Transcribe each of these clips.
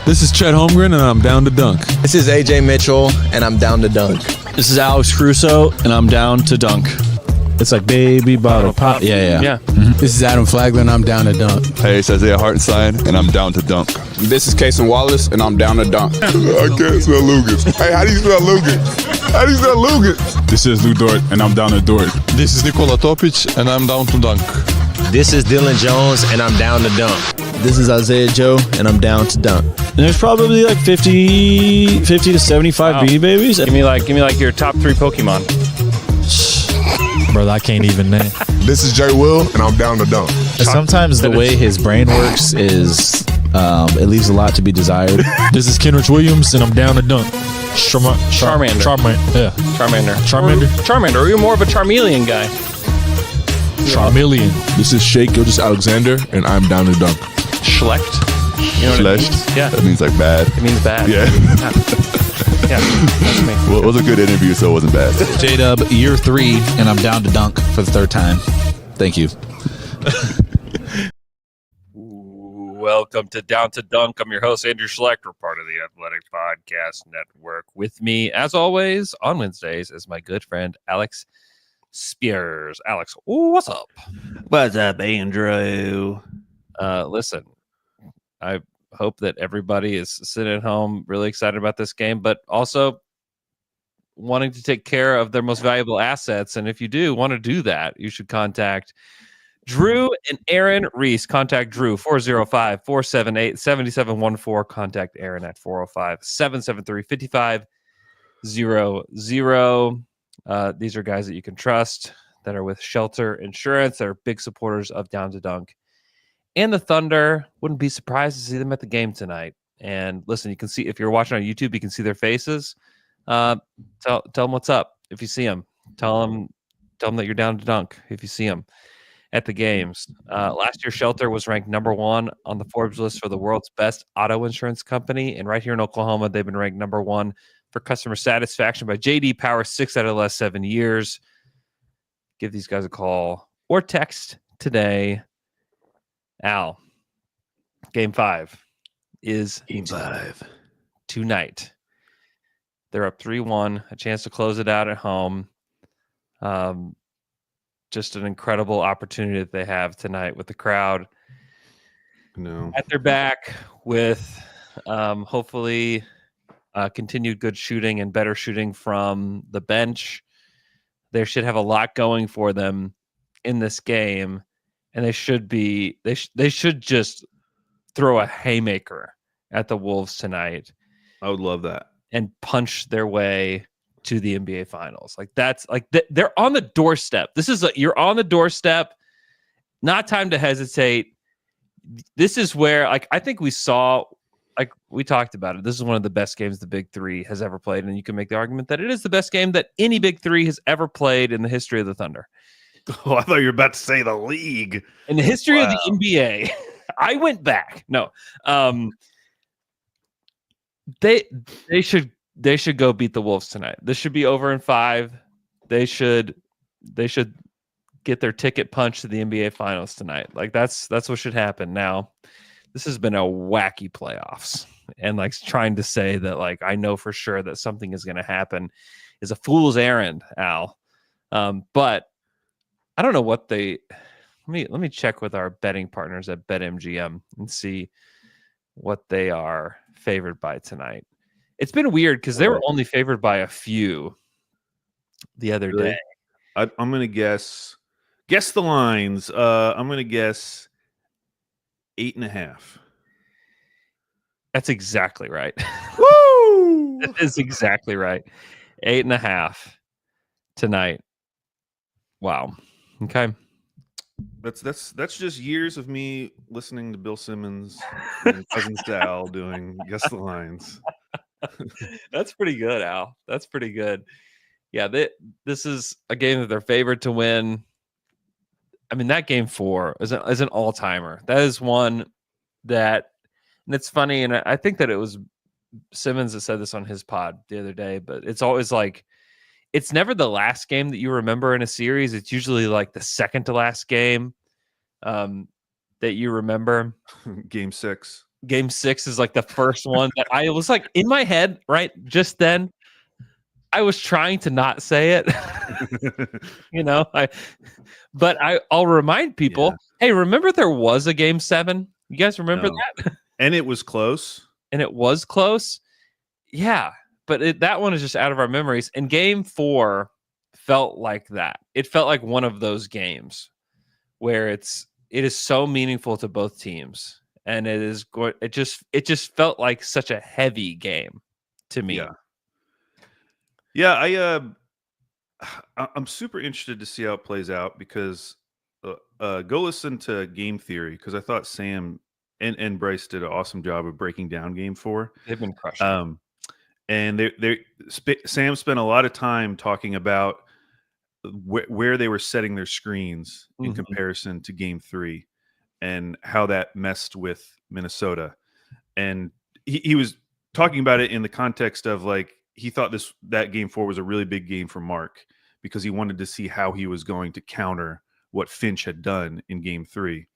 This is Chet Holmgren, and I'm down to dunk. This is AJ Mitchell, and I'm down to dunk. This is Alex Crusoe, and I'm down to dunk. It's like baby bottle pop. Yeah. Mm-hmm. This is Adam Flagler, and I'm down to dunk. Hey, it's Isaiah Hartenstein, and I'm down to dunk. This is Cason Wallace, and I'm down to dunk. I can't spell Lucas. Hey, how do you spell Lucas? How do you spell Lucas? This is Lou Dort, and I'm down to Dort. This is Nikola Topic, and I'm down to dunk. This is Dylan Jones, and I'm down to dunk. This is Isaiah Joe, and I'm down to dunk. And there's probably like 50 to 75 Beanie Babies. Give me like your top 3 Pokemon. Brother, I can't even name. This is Jay Will, and I'm down to dunk. Sometimes the way his brain works is it leaves a lot to be desired. This is Kenrich Williams, and I'm down to dunk. Charmander. Charmander. Or are you more of a Charmeleon guy? Charmeleon. This is Shake Gilgeous Alexander, and I'm down to dunk. Schlecht. You know what it Schlecht? means? Yeah. That means like bad. It means bad. Yeah. Yeah, that's me. Well, it was a good interview, so it wasn't bad. J-Dub, year 3, and I'm down to dunk for the 3rd time. Thank you. Welcome to Down to Dunk. I'm your host, Andrew Schlecht. We're part of the Athletic Podcast Network. With me, as always, on Wednesdays is my good friend, Alex Speers. Alex, what's up? What's up, Andrew? Listen, I hope that everybody is sitting at home really excited about this game, but also wanting to take care of their most valuable assets. And if you do want to do that, you should contact Drew and Aaron Reese. Contact Drew 405-478-7714. Contact Aaron at 405-773-5500. These are guys that you can trust, that are with Shelter Insurance, that are big supporters of Down to Dunk. And the Thunder. Wouldn't be surprised to see them at the game tonight. And listen, you can see, if you're watching on YouTube, you can see their faces. Tell them what's up if you see them. Tell them that you're down to dunk if you see them at the games. Last year, Shelter was ranked number 1 on the Forbes list for the world's best auto insurance company. And right here in Oklahoma, they've been ranked number 1 for customer satisfaction by J.D. Power 6 out of the last 7 years. Give these guys a call or text today. Al, Game 5 is tonight. They're up 3-1, a chance to close it out at home. Just an incredible opportunity that they have tonight with the crowd at their back, with hopefully continued good shooting and better shooting from the bench. They should have a lot going for them in this game. And they should just throw a haymaker at the Wolves tonight. I would love that. And punch their way to the NBA Finals. Like, that's like they're on the doorstep. You're on the doorstep. Not time to hesitate. This is where, like, I think we saw, like we talked about it. This is one of the best games the Big Three has ever played, and you can make the argument that it is the best game that any Big Three has ever played in the history of the Thunder. Oh, I thought you were about to say the league. In the history of the NBA, I went back. No, they should go beat the Wolves tonight. This should be over in 5. They should get their ticket punched to the NBA Finals tonight. Like, that's what should happen. Now, this has been a wacky playoffs, and like trying to say that like I know for sure that something is going to happen is a fool's errand, Al. But I don't know what let me check with our betting partners at BetMGM and see what they are favored by tonight. It's been weird because they were only favored by a few the other day. I'm going to guess the lines. I'm going to guess 8.5. That's exactly right. Woo! That is exactly right. 8.5 tonight. Wow. Okay. That's just years of me listening to Bill Simmons and Cousin Sal doing Guess the Lines. That's pretty good, Al. That's pretty good. Yeah, this is a game that they're favored to win. I mean, that Game 4 is an all-timer. That is one that, and it's funny, and I think that it was Simmons that said this on his pod the other day, but it's always like, it's never the last game that you remember in a series. It's usually like the second to last game that you remember. Game 6. Game 6 is like the first one that I was like in my head, right? Just then, I was trying to not say it, but I'll remind people, hey, remember there was a Game 7? You guys remember that? And it was close. And it was close. Yeah, but that one is just out of our memories. And Game 4 felt like that. It felt like one of those games where it is so meaningful to both teams, and it just felt like such a heavy game to me. Yeah, I'm super interested to see how it plays out because go listen to Game Theory because I thought Sam and Bryce did an awesome job of breaking down Game 4. They've been crushing. And Sam spent a lot of time talking about where they were setting their screens in comparison to Game 3 and how that messed with Minnesota. And he was talking about it in the context of like he thought that Game 4 was a really big game for Mark because he wanted to see how he was going to counter what Finch had done in Game 3,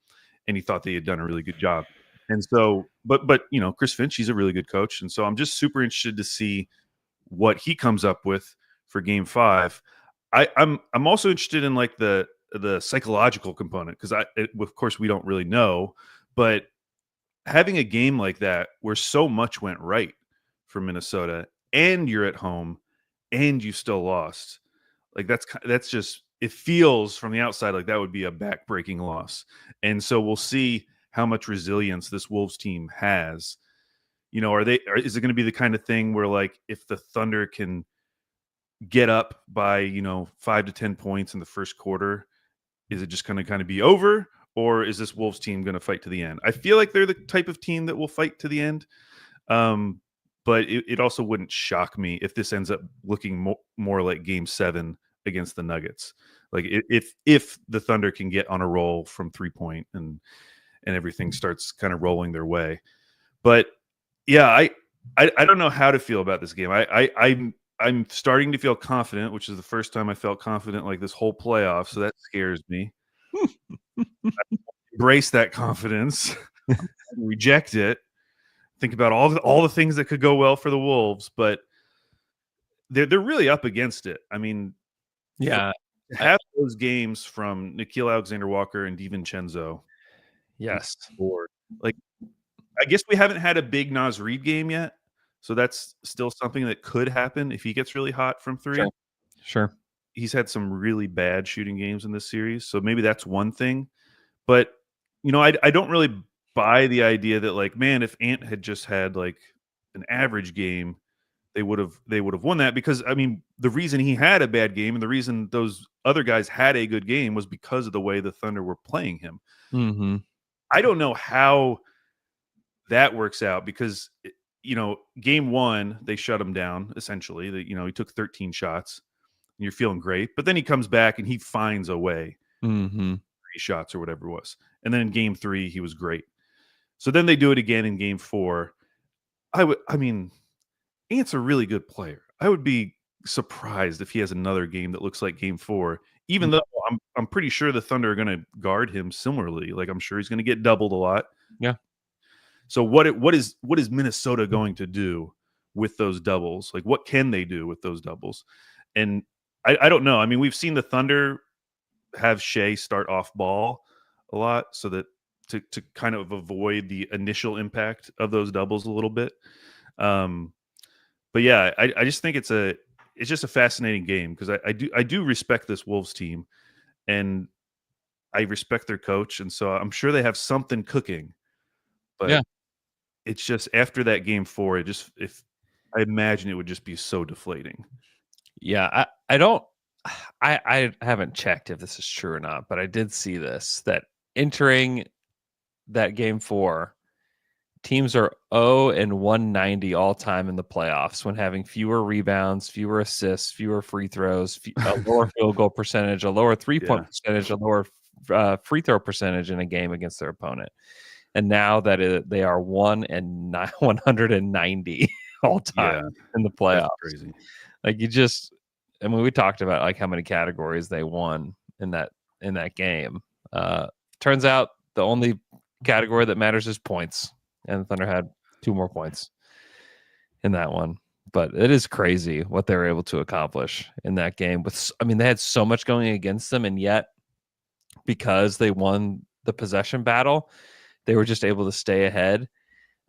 and he thought they had done a really good job. And so, but Chris Finch, he's a really good coach, and so I'm just super interested to see what he comes up with for Game 5. I'm also interested in like the psychological component because of course we don't really know, but having a game like that where so much went right for Minnesota and you're at home and you still lost, like that's just, it feels from the outside like that would be a back-breaking loss. And so we'll see how much resilience this Wolves team has. Is it going to be the kind of thing where like if the Thunder can get up by 5 to 10 points in the first quarter, is it just going to kind of be over, or is this Wolves team going to fight to the end? I feel like they're the type of team that will fight to the end, but it also wouldn't shock me if this ends up looking more like Game 7 against the Nuggets. Like if the Thunder can get on a roll from 3-point and everything starts kind of rolling their way. But yeah, I don't know how to feel about this game. I'm starting to feel confident, which is the first time I felt confident like this whole playoff. So that scares me. Embrace that confidence, reject it, think about all the things that could go well for the Wolves, but they're really up against it. I mean, yeah, have those games from Nickeil Alexander-Walker and DiVincenzo. Yes, like I guess we haven't had a big Naz Reid game yet. So that's still something that could happen if he gets really hot from 3. Sure. He's had some really bad shooting games in this series. So maybe that's one thing. But, I don't really buy the idea that like, man, if Ant had just had like an average game, they would have won that, because I mean, the reason he had a bad game and the reason those other guys had a good game was because of the way the Thunder were playing him. Mm-hmm. I don't know how that works out because Game 1, they shut him down, essentially. He took 13 shots, and you're feeling great. But then he comes back, and he finds a way. 3 shots or whatever it was. And then in Game 3, he was great. So then they do it again in Game 4. Ant's a really good player. I would be surprised if he has another game that looks like Game 4, even though I'm pretty sure the Thunder are going to guard him similarly. Like, I'm sure he's going to get doubled a lot. Yeah. So what is Minnesota going to do with those doubles? Like, what can they do with those doubles? And I don't know. I mean, we've seen the Thunder have Shea start off ball a lot so that to kind of avoid the initial impact of those doubles a little bit. But yeah, I just think it's just a fascinating game because I do respect this Wolves team, and I respect their coach, and so I'm sure they have something cooking. But yeah, it's just after that Game 4, I imagine it would just be so deflating. Yeah, I haven't checked if this is true or not, but I did see this, that entering that Game 4, teams are 0-190 all time in the playoffs when having fewer rebounds, fewer assists, fewer free throws, a lower field goal percentage, a lower 3-point percentage, a lower free throw percentage in a game against their opponent. And now that they are 190 all time in the playoffs. That's crazy. Like we talked about like how many categories they won in that game. Turns out the only category that matters is points. and the Thunder had 2 more points in that one. But it is crazy what they were able to accomplish in that game. They had so much going against them, and yet because they won the possession battle, they were just able to stay ahead.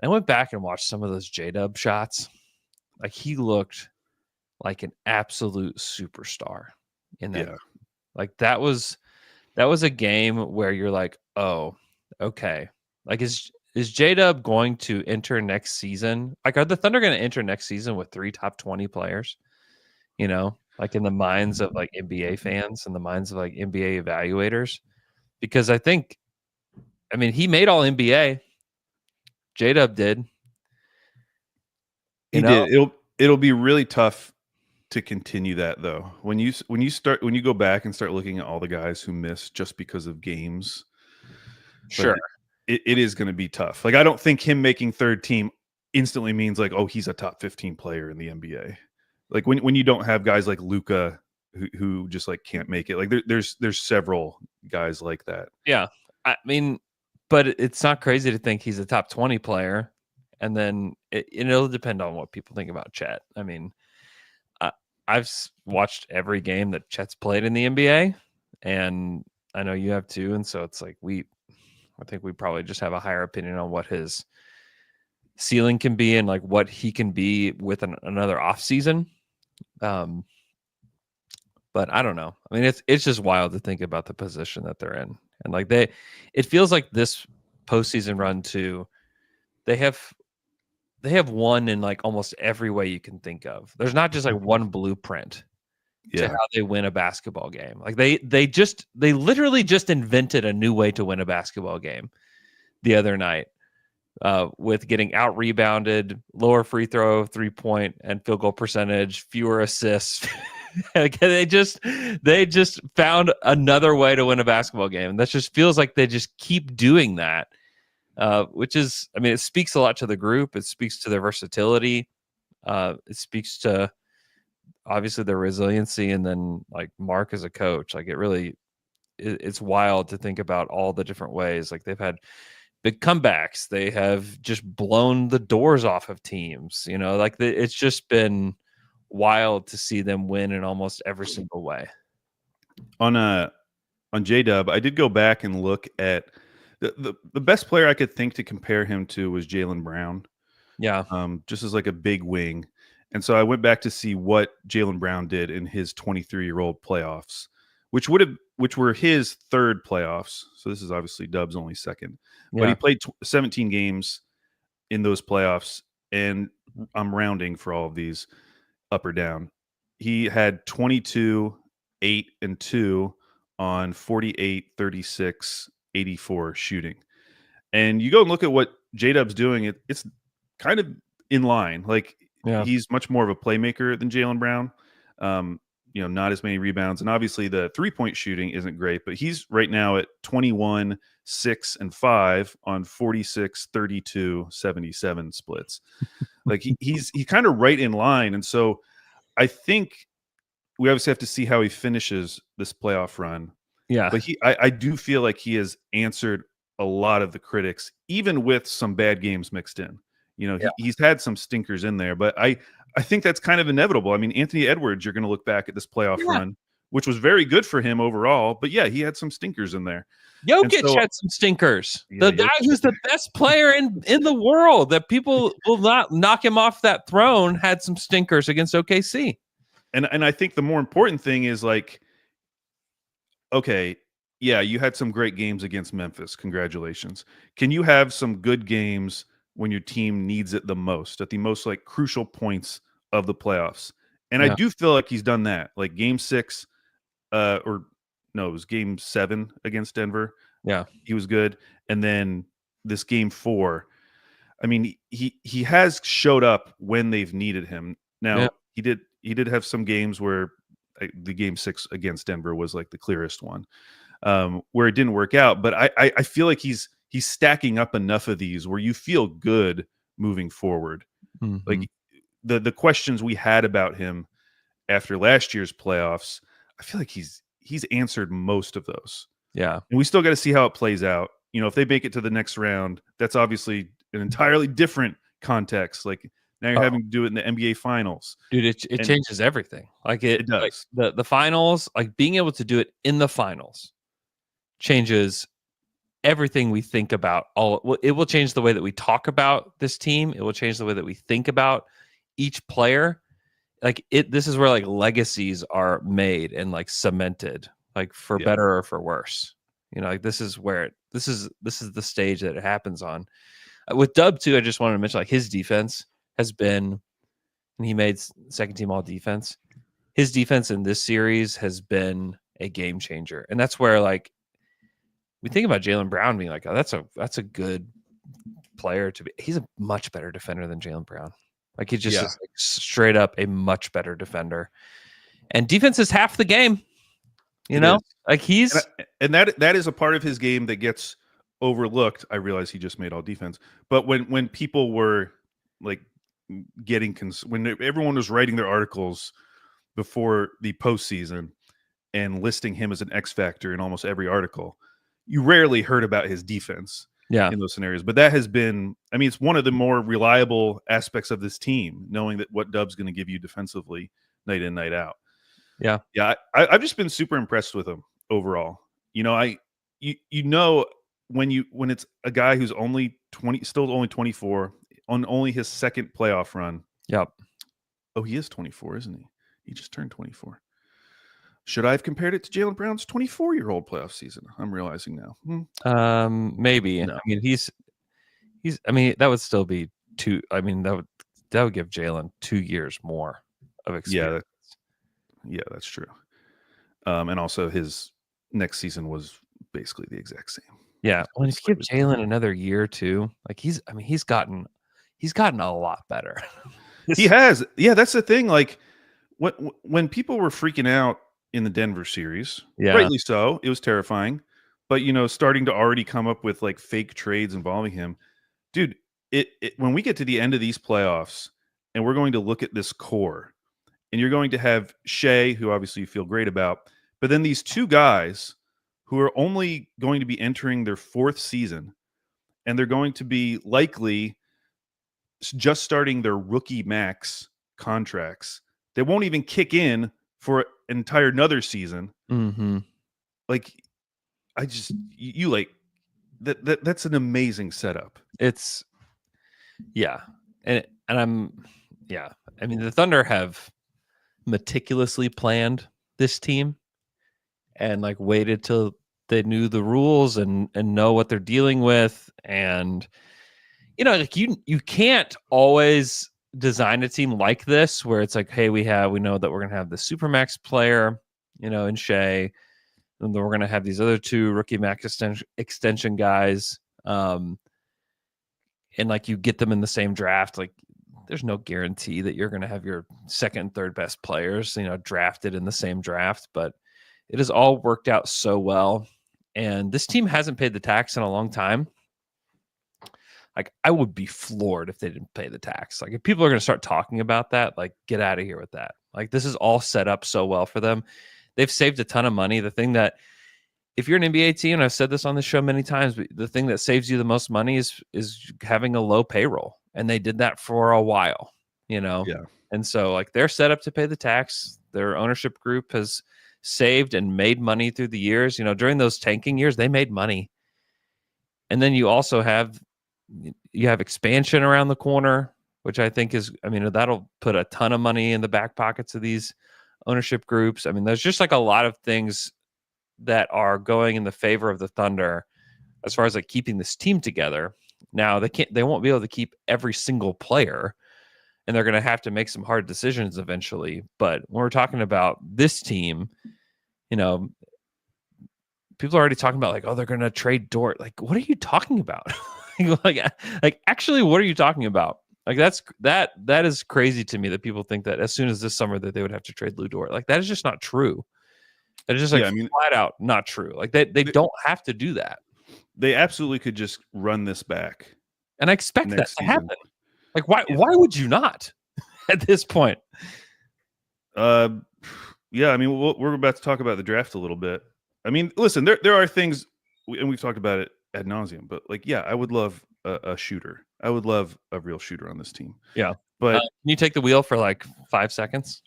I went back and watched some of those J-Dub shots. Like, he looked like an absolute superstar in that. Yeah. Like, that was a game where you're like, oh, okay. Like, is J-Dub going to enter next season? Like, are the Thunder going to enter next season with 3 top 20 players? Like in the minds of like NBA fans and the minds of like NBA evaluators? Because I think, he made all NBA. J-Dub did. He did. It'll be really tough to continue that though. When you go back and start looking at all the guys who missed just because of games, Sure. It is going to be tough. Like, I don't think him making third team instantly means like, oh, he's a top 15 player in the NBA. Like when you don't have guys like Luka who just like can't make it. Like there's several guys like that. Yeah. But it's not crazy to think he's a top 20 player. And then it'll depend on what people think about Chet. I've watched every game that Chet's played in the NBA, and I know you have too. And so it's like I think we probably just have a higher opinion on what his ceiling can be and like what he can be with another off season. But I don't know. It's just wild to think about the position that they're in, and like it feels like this postseason run too. They have won in like almost every way you can think of. There's not just like one blueprint to how they win a basketball game. Like they literally just invented a new way to win a basketball game the other night with getting out rebounded, lower free throw, 3-point and field goal percentage, fewer assists. They just found another way to win a basketball game. That just feels like they just keep doing that. Which is, it speaks a lot to the group. It speaks to their versatility. It speaks to obviously their resiliency, and then like Mark as a coach. Like it's wild to think about all the different ways. Like they've had big comebacks. They have just blown the doors off of teams. It's just been wild to see them win in almost every single way. On J-Dub, I did go back and look at the best player I could think to compare him to was Jaylen Brown. Yeah. Just as like a big wing. And so I went back to see what Jaylen Brown did in his 23-year-old playoffs, which were his third playoffs. So this is obviously Dub's only second. Yeah. But he played 17 games in those playoffs, and I'm rounding for all of these up or down. He had 22, 8, and 2 on 48, 36, 84 shooting. And you go and look at what J-Dub's doing, it's kind of in line. Like, he's much more of a playmaker than Jaylen Brown. Not as many rebounds. And obviously the 3-point shooting isn't great, but he's right now at 21, 6, and 5 on 46, 32, 77 splits. Like he's kind of right in line. And so I think we obviously have to see how he finishes this playoff run. Yeah. But I do feel like he has answered a lot of the critics, even with some bad games mixed in. He's had some stinkers in there, but I think that's kind of inevitable. Anthony Edwards, you're going to look back at this playoff run, which was very good for him overall, but yeah, he had some stinkers in there. Jokic had some stinkers. The guy who's the best player in the world that people will not knock him off that throne had some stinkers against OKC. And I think the more important thing is like, okay, yeah, you had some great games against Memphis. Congratulations. Can you have some good games when your team needs it the most, at the most like crucial points of the playoffs? And I do feel like he's done that. Like game 6, it was game 7 against Denver. Yeah. He was good. And then this game 4, he has showed up when they've needed him. Now he did have some games where the game 6 against Denver was like the clearest one, where it didn't work out. But I feel like he's stacking up enough of these where you feel good moving forward. Mm-hmm. Like the questions we had about him after last year's playoffs, I feel like he's answered most of those. Yeah. And we still got to see how it plays out. If they make it to the next round, that's obviously an entirely different context. Like now you're having to do it in the NBA Finals. Dude, it changes everything. Like it does. Like the finals, like being able to do it in the finals changes everything we think about. It will change the way that we talk about this team. It will change the way that we think about each player. Like this is where like legacies are made and like cemented, like for better or for worse. You know, like this is where this is the stage that it happens on. With Dub too, I just wanted to mention like his defense has been, and he made second team all defense. His defense in this series has been a game changer, and that's where like we think about Jaylen Brown being like, oh, that's a good player to be. He's a much better defender than Jaylen Brown. Like he just is like straight up a much better defender, and defense is half the game. You know, like and that is a part of his game that gets overlooked. I realize he just made all defense, but when people were like when everyone was writing their articles before the postseason and listing him as an X factor in almost every article, you rarely heard about his defense in those scenarios. But that has been, I mean, it's one of the more reliable aspects of this team, knowing that what Dub's going to give you defensively night in, night out. Yeah. I've just been super impressed with him overall. You know, when it's a guy who's still only 24 on only his second playoff run. Yep. Oh, he is 24, isn't he? He just turned 24. Should I have compared it to Jaylen Brown's 24-year-old playoff season? I'm realizing now. Maybe. No. I mean, he's. I mean, that would still be two. I mean, that would give Jaylen 2 years more of experience. Yeah, that's true. And also his next season was basically the exact same. Yeah. When you give Jaylen another year too, like he's gotten a lot better. He has. Yeah, that's the thing. Like when people were freaking out in the Denver series, rightly so, it was terrifying. But starting to already come up with like fake trades involving him, dude. When we get to the end of these playoffs, and we're going to look at this core, and you're going to have Shea, who obviously you feel great about, but then these two guys who are only going to be entering their fourth season, and they're going to be likely just starting their rookie max contracts. They won't even kick in for an entire another season. Mm-hmm. Like, you like that. That's an amazing setup. It's and I'm I mean, the Thunder have meticulously planned this team and like waited till they knew the rules and know what they're dealing with. And like you can't always design a team like this where it's like, hey, we know that we're gonna have the Supermax player, in Shea, and then we're gonna have these other two rookie max extension guys, and like you get them in the same draft. Like there's no guarantee that you're gonna have your second and third best players, drafted in the same draft, but it has all worked out so well. And this team hasn't paid the tax in a long time. Like I would be floored if they didn't pay the tax. Like if people are going to start talking about that, like get out of here with that. Like this is all set up so well for them. They've saved a ton of money. The thing that, if you're an NBA team, and I've said this on the show many times, but the thing that saves you the most money is having a low payroll. And they did that for a while, Yeah. And so like they're set up to pay the tax. Their ownership group has saved and made money through the years. During those tanking years, they made money. And then you also have expansion around the corner, which I think that'll put a ton of money in the back pockets of these ownership groups. I mean, there's just like a lot of things that are going in the favor of the Thunder as far as like keeping this team together. Now they won't be able to keep every single player, and they're going to have to make some hard decisions eventually. But when we're talking about this team, people are already talking about like, oh, they're going to trade Dort. Like, what are you talking about? like actually, what are you talking about? Like that is crazy to me that people think that as soon as this summer that they would have to trade Lou Dort. Like that is just not true. That is just flat out not true. Like they don't have to do that. They absolutely could just run this back. And I expect that to happen. Like why would you not at this point? I mean, we're about to talk about the draft a little bit. I mean, listen, there are things, and we've talked about it ad nauseum, but like, I would love a shooter. I would love a real shooter on this team. Yeah. But Can you take the wheel for like 5 seconds?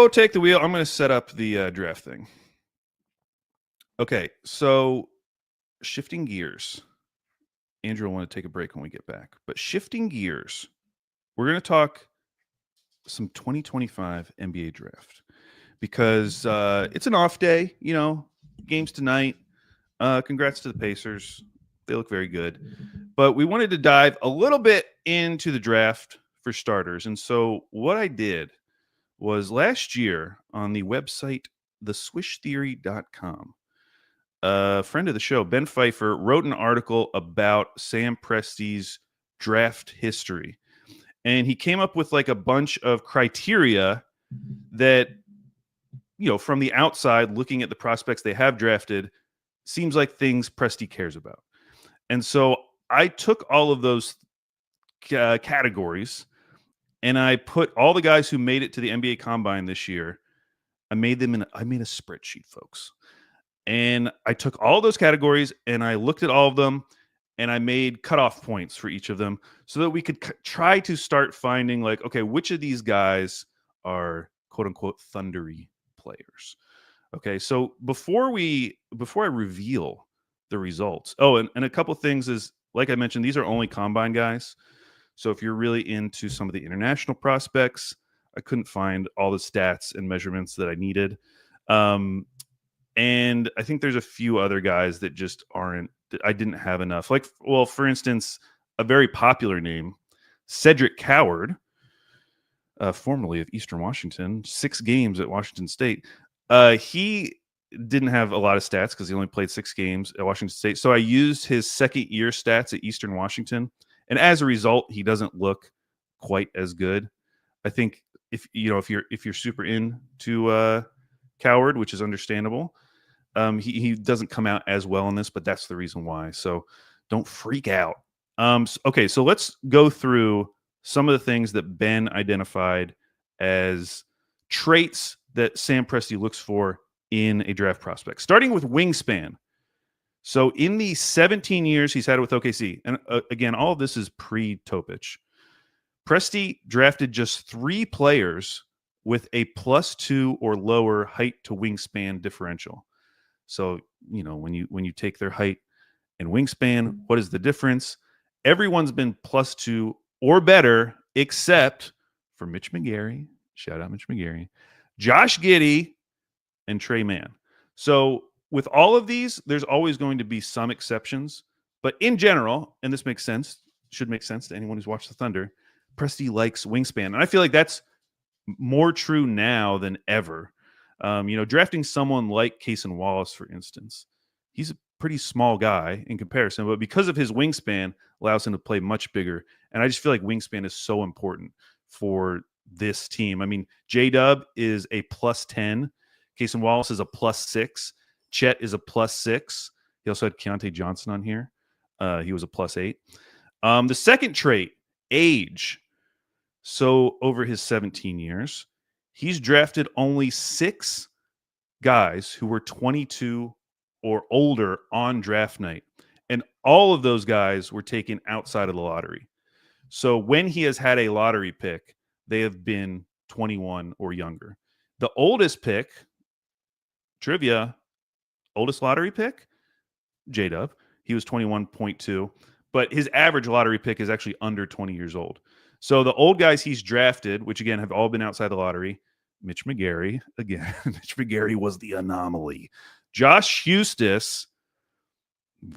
take the wheel. I'm going to set up the draft thing. Okay, so shifting gears. Andrew will want to take a break when we get back. But shifting gears, we're going to talk some 2025 NBA draft because it's an off day. Games tonight. Congrats to the Pacers. They look very good. But we wanted to dive a little bit into the draft for starters. And so what I did was last year on the website, theswishtheory.com, a friend of the show, Ben Pfeiffer, wrote an article about Sam Presti's draft history. And he came up with like a bunch of criteria that, from the outside, looking at the prospects they have drafted, seems like things Presti cares about. And so I took all of those categories and I put all the guys who made it to the NBA Combine this year. I made a spreadsheet, folks. And I took all those categories and I looked at all of them and I made cutoff points for each of them so that we could try to start finding like, okay, which of these guys are quote unquote thundery players. Okay. So before I reveal the results, and a couple things is, like I mentioned, these are only combine guys. So if you're really into some of the international prospects, I couldn't find all the stats and measurements that I needed. And I think there's a few other guys that just I didn't have enough. Like, well, for instance, a very popular name, Cedric Coward, formerly of Eastern Washington, 6 games at Washington State. He didn't have a lot of stats because he only played 6 games at Washington State. So I used his second year stats at Eastern Washington. And as a result, he doesn't look quite as good. I think if you're super into Coward, which is understandable, he doesn't come out as well in this, but that's the reason why. So don't freak out. Okay, so let's go through some of the things that Ben identified as traits that Sam Presti looks for in a draft prospect, starting with wingspan. So in the 17 years he's had it with OKC, and again, all of this is pre-Topic, Presti drafted just 3 players with a +2 or lower height to wingspan differential. So, when you take their height and wingspan, what is the difference? Everyone's been +2 or better, except for Mitch McGary. Shout out Mitch McGary, Josh Giddey, and Trey Mann. So with all of these, there's always going to be some exceptions. But in general, and this should make sense to anyone who's watched the Thunder, Presti likes wingspan. And I feel like that's more true now than ever. Drafting someone like Cason Wallace, for instance, he's a pretty small guy in comparison, but because of his wingspan, allows him to play much bigger. And I just feel like wingspan is so important for this team. I mean, J-Dub is a +10. Cason Wallace is a +6. Chet is a +6. He also had Keontae Johnson on here. He was a +8. The second trait, age. So over his 17 years, he's drafted only 6 guys who were 22 or older on draft night. And all of those guys were taken outside of the lottery. So when he has had a lottery pick, they have been 21 or younger. The oldest pick, trivia, oldest lottery pick, J-Dub. He was 21.2. But his average lottery pick is actually under 20 years old. So the old guys he's drafted, which again have all been outside the lottery, Mitch McGary, again, Mitch McGary was the anomaly. Josh Huestis,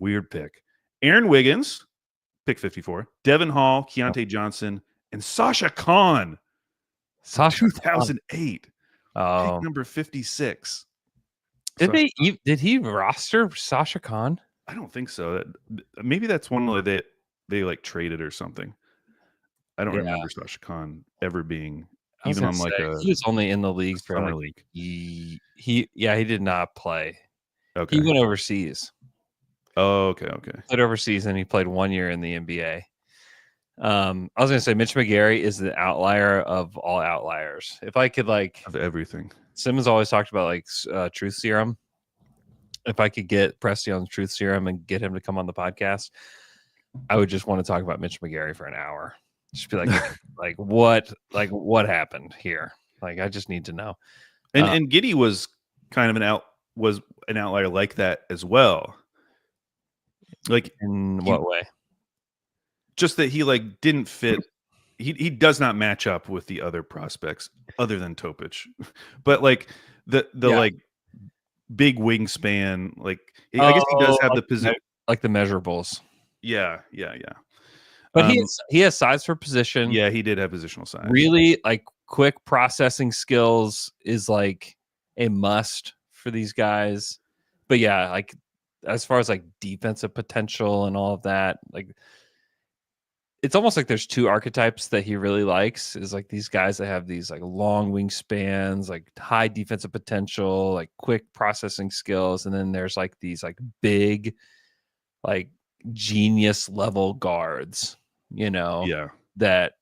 weird pick. Aaron Wiggins, pick 54. Devin Hall, Keontae Johnson, and Sasha Khan, 2008, pick number 56. Did he roster Sasha Khan? I don't think so. Maybe that's one that they like traded or something. I don't remember Sasha Khan ever being even on like he was only in the league for summer like league. He did not play. Okay. He went overseas. Oh, okay. Played overseas and he played 1 year in the NBA. I was gonna say Mitch McGary is the outlier of all outliers. If I could of everything. Simmons always talked about truth serum. If I could get Presti on truth serum and get him to come on the podcast, I would just want to talk about Mitch McGary for an hour. Just be like what happened here? Like, I just need to know. And Giddey was kind of an outlier like that as well. Like, In what way? Just that he like didn't fit. He does not match up with the other prospects other than Topic, but like the like big wingspan. Like, I guess he does have the position, like the measurables. Yeah. But he has size for position. Yeah, he did have positional size. Really, like quick processing skills is like a must for these guys. But yeah, like as far as like defensive potential and all of that, like it's almost like there's two archetypes that he really likes, is like these guys that have these like long wingspans, like high defensive potential, like quick processing skills. And then there's like these like big, like genius level guards, that,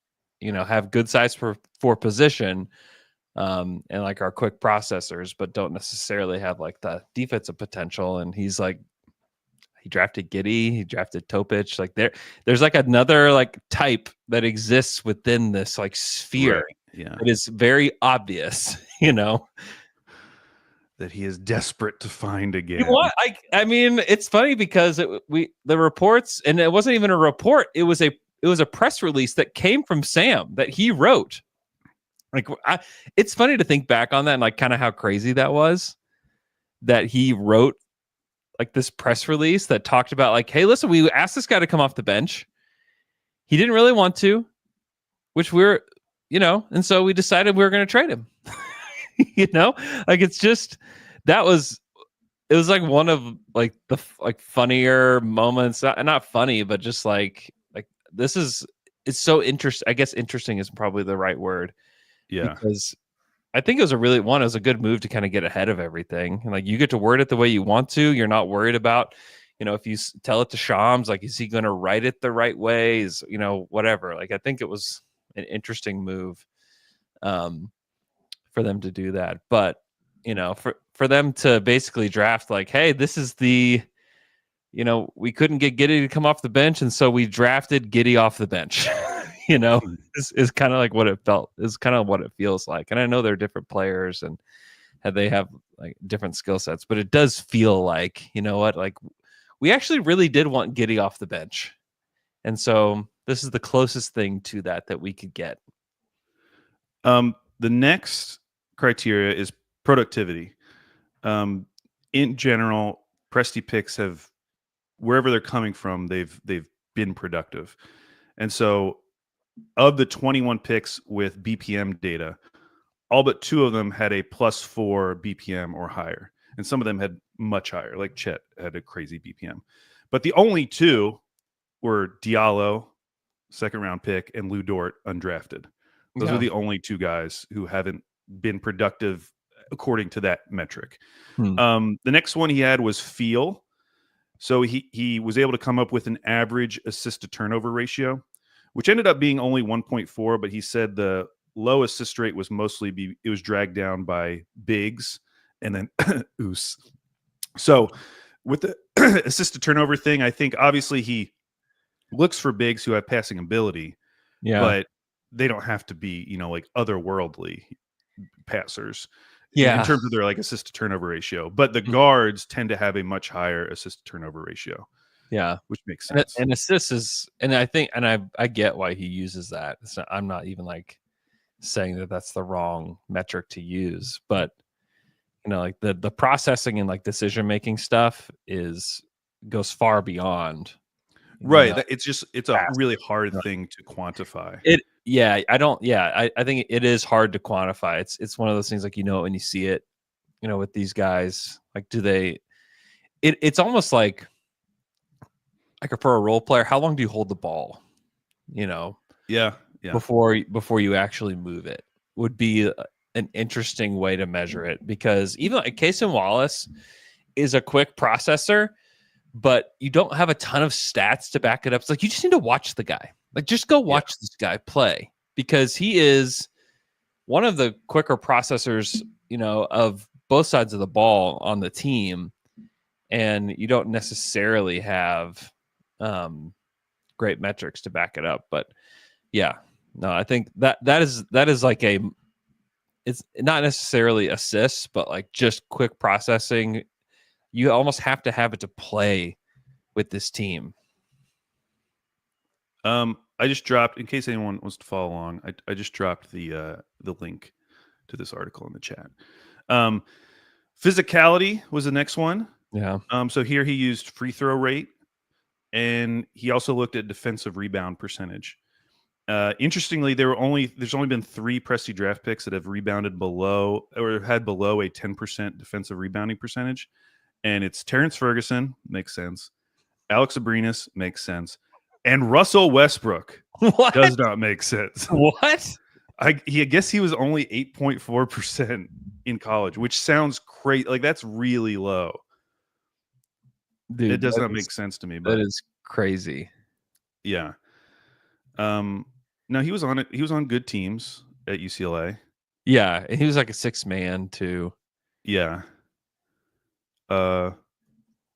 have good size for position, and like are quick processors, but don't necessarily have like the defensive potential. And he's like, he drafted Giddey, he drafted Topic. Like there's like another like type that exists within this like sphere. Right. Yeah. It is very obvious, that he is desperate to find again. I mean, it's funny because the reports, and it wasn't even a report. It was a press release that came from Sam that he wrote. Like, it's funny to think back on that and like kind of how crazy that was, that he wrote like this press release that talked about like, hey, listen, we asked this guy to come off the bench. He didn't really want to, which and so we decided we were going to trade him. Like it's just, it was like one of like the like funnier moments, not funny, but just like it's so interesting. I guess interesting is probably the right word. Yeah. Because I think it was a good move to kind of get ahead of everything. And like, you get to word it the way you want to. You're not worried about, if you tell it to Shams, like, is he going to write it the right way? Whatever. Like, I think it was an interesting move for them to do that. But, for them to basically draft like, hey, this is the, we couldn't get Giddey to come off the bench. And so we drafted Giddey off the bench. Is kind of like what it felt. Is kind of what it feels like. And I know they're different players and they have like different skill sets, but it does feel like, like we actually really did want Giddey off the bench. And so this is the closest thing to that we could get. The next criteria is productivity. In general, Presti picks have, wherever they're coming from, they've been productive. And so of the 21 picks with BPM data, all but 2 of them had a +4 BPM or higher. And some of them had much higher, like Chet had a crazy BPM. But the only 2 were Diallo, second-round pick, and Lou Dort, undrafted. Those are the only 2 guys who haven't been productive according to that metric. The next one he had was feel. So he was able to come up with an average assist-to-turnover ratio, which ended up being only 1.4, but he said the low assist rate was mostly it was dragged down by bigs and then Oos. So with the assist to turnover thing, I think obviously he looks for bigs who have passing ability, but they don't have to be, like otherworldly passers in terms of their like assist to turnover ratio. But the guards tend to have a much higher assist to turnover ratio. Yeah, which makes sense. And assists is, and I think, and I get why he uses that. I'm not even like saying that that's the wrong metric to use, but like the processing and like decision making stuff goes far beyond. Right. It's a really hard thing to quantify. I think it is hard to quantify. It's one of those things like, when you see it, with these guys, like, it's almost like for a role player, how long do you hold the ball? Before you actually move it would be an interesting way to measure it, because even like Cason Wallace is a quick processor, but you don't have a ton of stats to back it up. It's like, you just need to watch the guy. Like, just go watch this guy play, because he is one of the quicker processors, of both sides of the ball on the team. And you don't necessarily have, great metrics to back it up. But yeah, no, I think that is like it's not necessarily assists, but like just quick processing. You almost have to have it to play with this team. I just dropped, in case anyone wants to follow along, I just dropped the link to this article in the chat. Physicality was the next one. Yeah. So here he used free throw rate, and he also looked at defensive rebound percentage. Interestingly, there's only been 3 Presti draft picks that have rebounded below or had below a 10% defensive rebounding percentage, and it's Terrence Ferguson, makes sense. Alex Abrinas, makes sense. And Russell Westbrook What? does not make sense. What? I guess he was only 8.4% in college, which sounds great. Like, that's really low. Dude, It does not make sense to me. But that is crazy. yeah. No, he was on it. He was on good teams at UCLA. Yeah, and he was like a 6 man too. Yeah.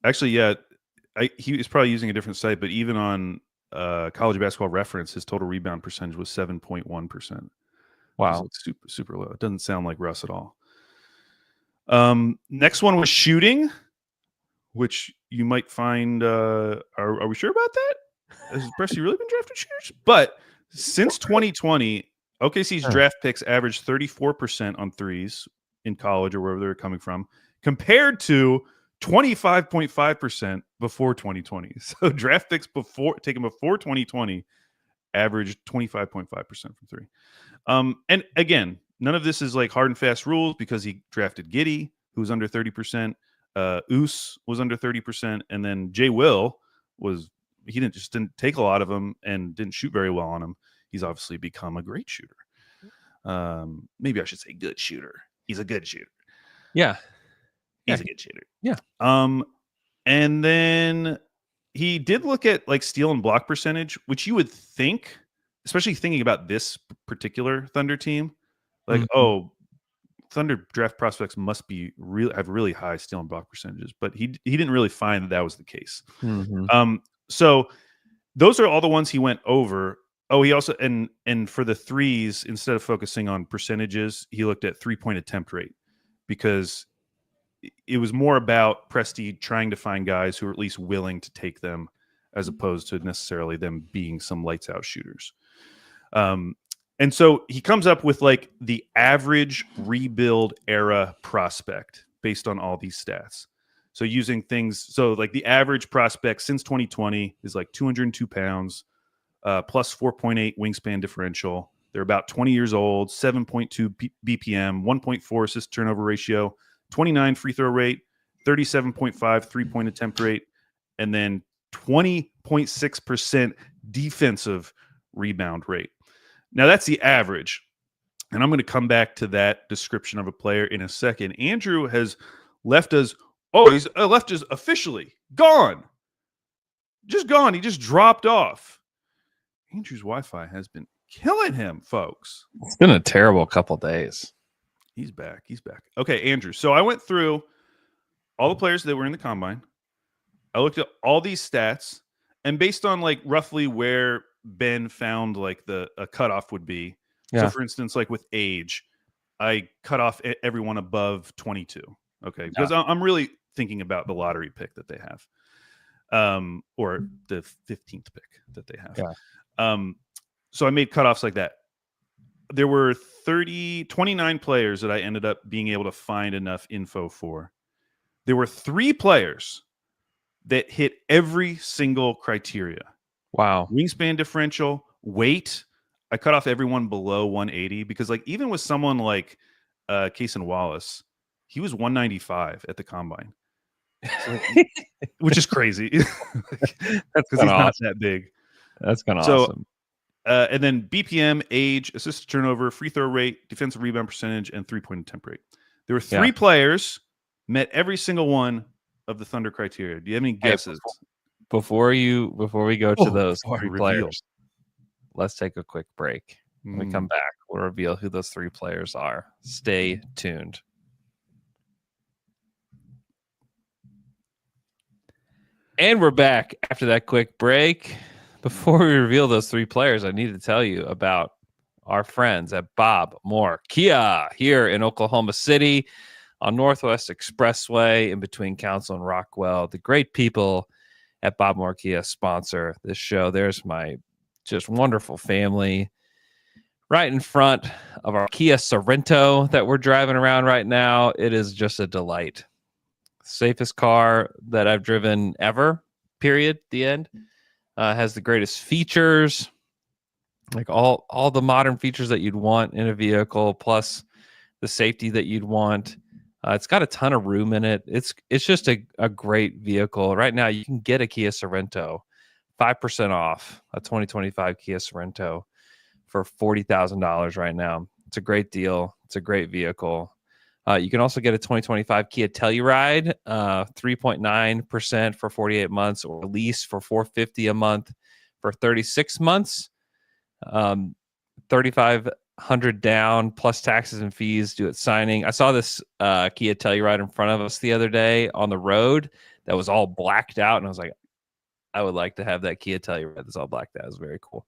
Actually, yeah. He was probably using a different site, but even on College Basketball Reference, his total rebound percentage was 7.1%. Wow. Like super, super low. It doesn't sound like Russ at all. Next one was shooting, which you might find. Are we sure about that? Has Presti really been drafting shooters? But since 2020, OKC's draft picks averaged 34% on threes in college or wherever they're coming from, compared to 25.5% before 2020. So draft picks taken before 2020 averaged 25.5% from three. And again, none of this is like hard and fast rules because he drafted Giddey, who was under 30%. Oos was under 30%. And then Jay Will didn't take a lot of them and didn't shoot very well on them. He's obviously become a great shooter. Maybe I should say good shooter. He's a good shooter. Yeah. He's a good shooter. Yeah. And then he did look at like steal and block percentage, which you would think, especially thinking about this particular Thunder team, like, Thunder draft prospects must be have really high steal and block percentages, but he didn't really find that was the case. So those are all the ones he went over. Oh, he also and for the threes, instead of focusing on percentages, he looked at 3-point attempt rate because it was more about Presti trying to find guys who are at least willing to take them, as opposed to necessarily them being some lights out shooters. And so he comes up with like the average rebuild era prospect based on all these stats. So using so like the average prospect since 2020 is like 202 pounds, plus 4.8 wingspan differential. They're about 20 years old, 7.2 BPM, 1.4 assist turnover ratio, 29 free throw rate, 37.5 3-point attempt rate, and then 20.6% defensive rebound rate. Now that's the average. And I'm going to come back to that description of a player in a second. Andrew has left us. Oh, he's left us officially gone. Just gone. He just dropped off. Andrew's Wi-Fi has been killing him, folks. It's been a terrible couple days. He's back. He's back. Okay, Andrew. So I went through all the players that were in the combine. I looked at all these stats, and based on like roughly where Ben found like a cutoff would be. Yeah. So for instance, like with age, I cut off everyone above 22. Okay. Because I'm really thinking about the lottery pick that they have. Or the 15th pick that they have. Yeah. So I made cutoffs like that. There were 29 players that I ended up being able to find enough info for. There were 3 players that hit every single criteria. Wow. Wingspan differential, weight. I cut off everyone below 180 because like even with someone like Cason Wallace, he was 195 at the combine. So, which is crazy. That's because he's not that big. That's kind of awesome. And then BPM, age, assist to turnover, free throw rate, defensive rebound percentage, and 3-point attempt rate. There were 3 players met every single one of the Thunder criteria. Do you have any guesses? Before we go to those 3 players, let's take a quick break. When we come back, we'll reveal who those 3 players are. Stay tuned. And we're back after that quick break. before we reveal those three players, I need to tell you about our friends at Bob Moore Kia here in Oklahoma City on Northwest Expressway in between Council and Rockwell. The great people at Bob Moore Kia sponsor this show. There's my just wonderful family right in front of our Kia Sorento that we're driving around right now. It is just a delight. Safest car that I've driven ever, period, the end. Has the greatest features, like all the modern features that you'd want in a vehicle, plus the safety that you'd want. It's got a ton of room in it. It's just a great vehicle. Right now, you can get a Kia Sorento 5% off, a 2025 Kia Sorento for $40,000 right now. It's a great deal. It's a great vehicle. You can also get a 2025 Kia Telluride, 3.9% for 48 months, or a lease for $450 a month for 36 months. $3,500 down plus taxes and fees due at signing. I saw this Kia Telluride in front of us the other day on the road that was all blacked out, and I was like, I would like to have that Kia Telluride that's all blacked out. It was very cool.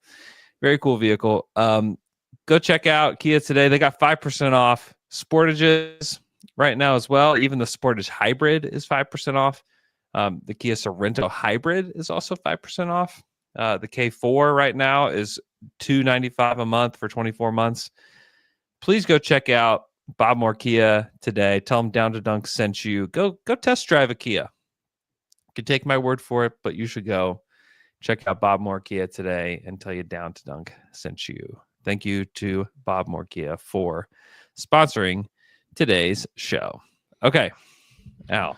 Very cool vehicle. Go check out Kia today. They got 5% off Sportages right now as well. Even the Sportage Hybrid is 5% off. The Kia Sorento Hybrid is also 5% off. The K4 right now is $295 a month for 24 months. Please go check out Bob Moore Kia today. Tell them Down to Dunk sent you. Go test drive a Kia. You can take my word for it, but you should go check out Bob Moore Kia today and tell you Down to Dunk sent you. Thank you to Bob Moore Kia for sponsoring today's show. Okay, Al. All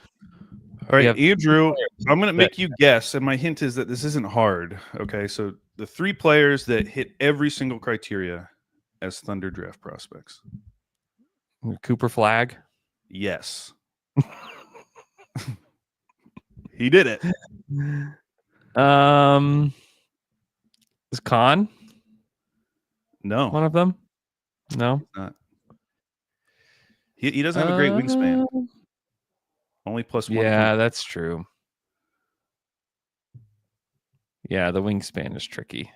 right, Andrew, I'm going to make you guess, and my hint is that this isn't hard. Okay, so the three players that hit every single criteria as Thunder draft prospects. Cooper Flagg? Yes. He did it. Is Khan No. one of them? No. Not. He doesn't have a great wingspan. Only +1. Yeah, that's true. Yeah, the wingspan is tricky.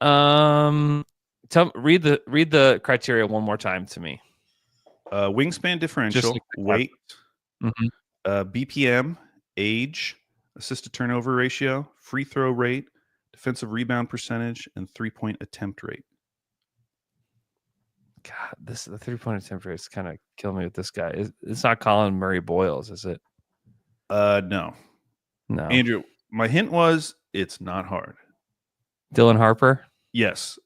Read the criteria one more time to me. Wingspan differential, weight, BPM, age, assist to turnover ratio, free throw rate, defensive rebound percentage, and 3-point attempt rate. God, the 3-point attempt rate is kind of killing me with this guy. It's not Colin Murray Boyles, is it? No. Andrew, my hint was it's not hard. Dylan Harper? Yes.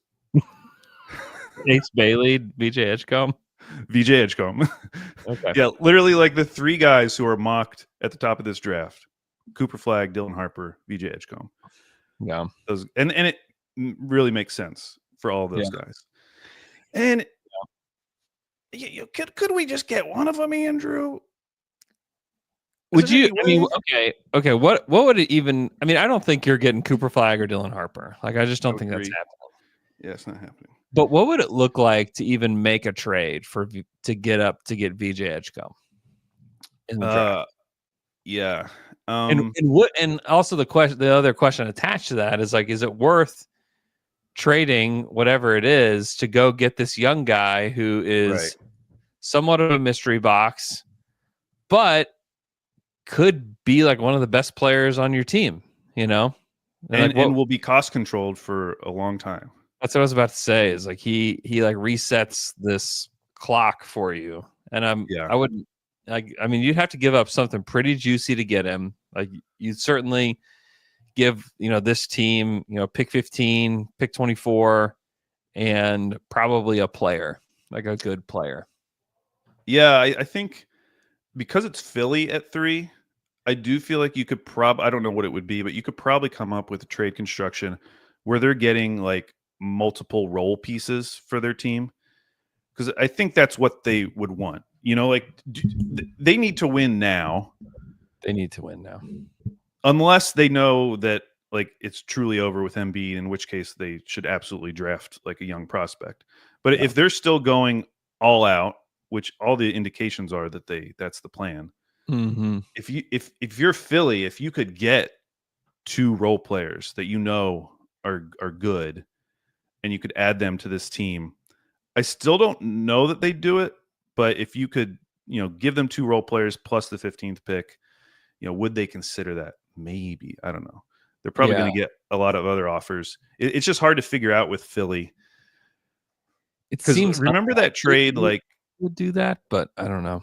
Ace Bailey, VJ Edgecombe? VJ Edgecombe. Okay. Yeah, literally like the three guys who are mocked at the top of this draft. Cooper Flagg, Dylan Harper, VJ Edgecombe. Yeah. And it really makes sense for all those guys. And could we just get one of them, Andrew? Would you? I mean, okay. What would it even? I mean, I don't think you're getting Cooper Flagg or Dylan Harper. Like, I just don't think that's happening. Yeah, it's not happening. But what would it look like to even make a trade to get VJ Edgecombe? Yeah. And also the other question attached to that is like, is it worth trading whatever it is to go get this young guy who is somewhat of a mystery box, but could be like one of the best players on your team, you know? And will be cost controlled for a long time. That's what I was about to say, is like he like resets this clock for you. And I wouldn't like, I mean, you'd have to give up something pretty juicy to get him. Like, you'd certainly give, this team, pick 15, pick 24, and probably a player, like a good player. Yeah, I think because it's Philly at 3, I do feel like you could I don't know what it would be, but you could probably come up with a trade construction where they're getting like multiple role pieces for their team. Because I think that's what they would want. They need to win now. They need to win now. Unless they know that like it's truly over with Embiid, in which case they should absolutely draft like a young prospect. But if they're still going all out, which all the indications are that that's the plan. Mm-hmm. If you're Philly, if you could get two role players that you know are good, and you could add them to this team. I still don't know that they do it, but if you could, give them two role players plus the 15th pick, would they consider that? Maybe. I don't know. They're probably going to get a lot of other offers. It's just hard to figure out with Philly. It seems remember that trade, like would do that, but I don't know.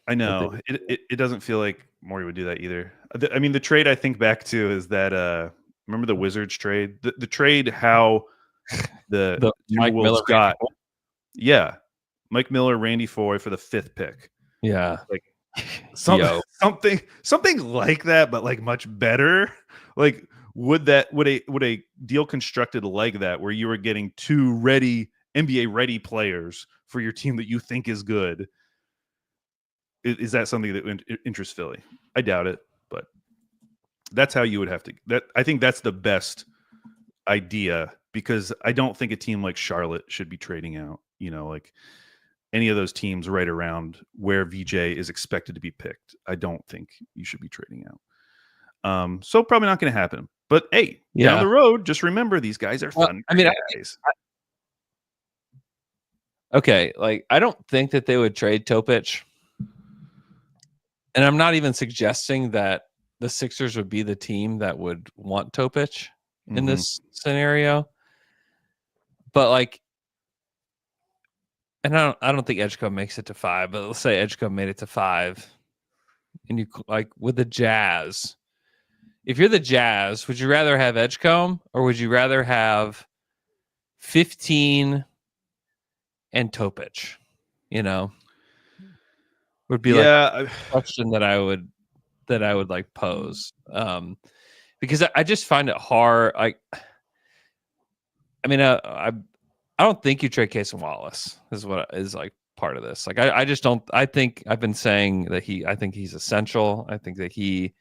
I know it doesn't feel like Morey would do that either. I mean, the trade I think back to is that remember the Wizards trade, the trade how the Mike Timberwolves Miller, got, Mike Miller, Randy Foy for the 5th pick. Yeah, like something like that, but like much better. Like would a deal constructed like that, where you were getting two NBA ready players for your team that you think is good? Is that something that interests Philly? I doubt it, but that's how you would have to. I think that's the best idea, because I don't think a team like Charlotte should be trading out. Like any of those teams right around where VJ is expected to be picked, I don't think you should be trading out. So probably not going to happen. But hey, down the road, just remember these guys are fun. Guys. Okay, like I don't think that they would trade Topic. And I'm not even suggesting that the Sixers would be the team that would want Topic in this scenario. But like, and I don't think Edgecombe makes it to 5, but let's say Edgecombe made it to 5. And you like with the Jazz, if you're the Jazz, would you rather have Edgecombe or would you rather have 15 and Topic? Would be a question that I would like pose, because I just find it hard. I don't think you trade Case and Wallace is what is like part of this. Like I just don't. I think I've been saying that I think he's essential. I think that he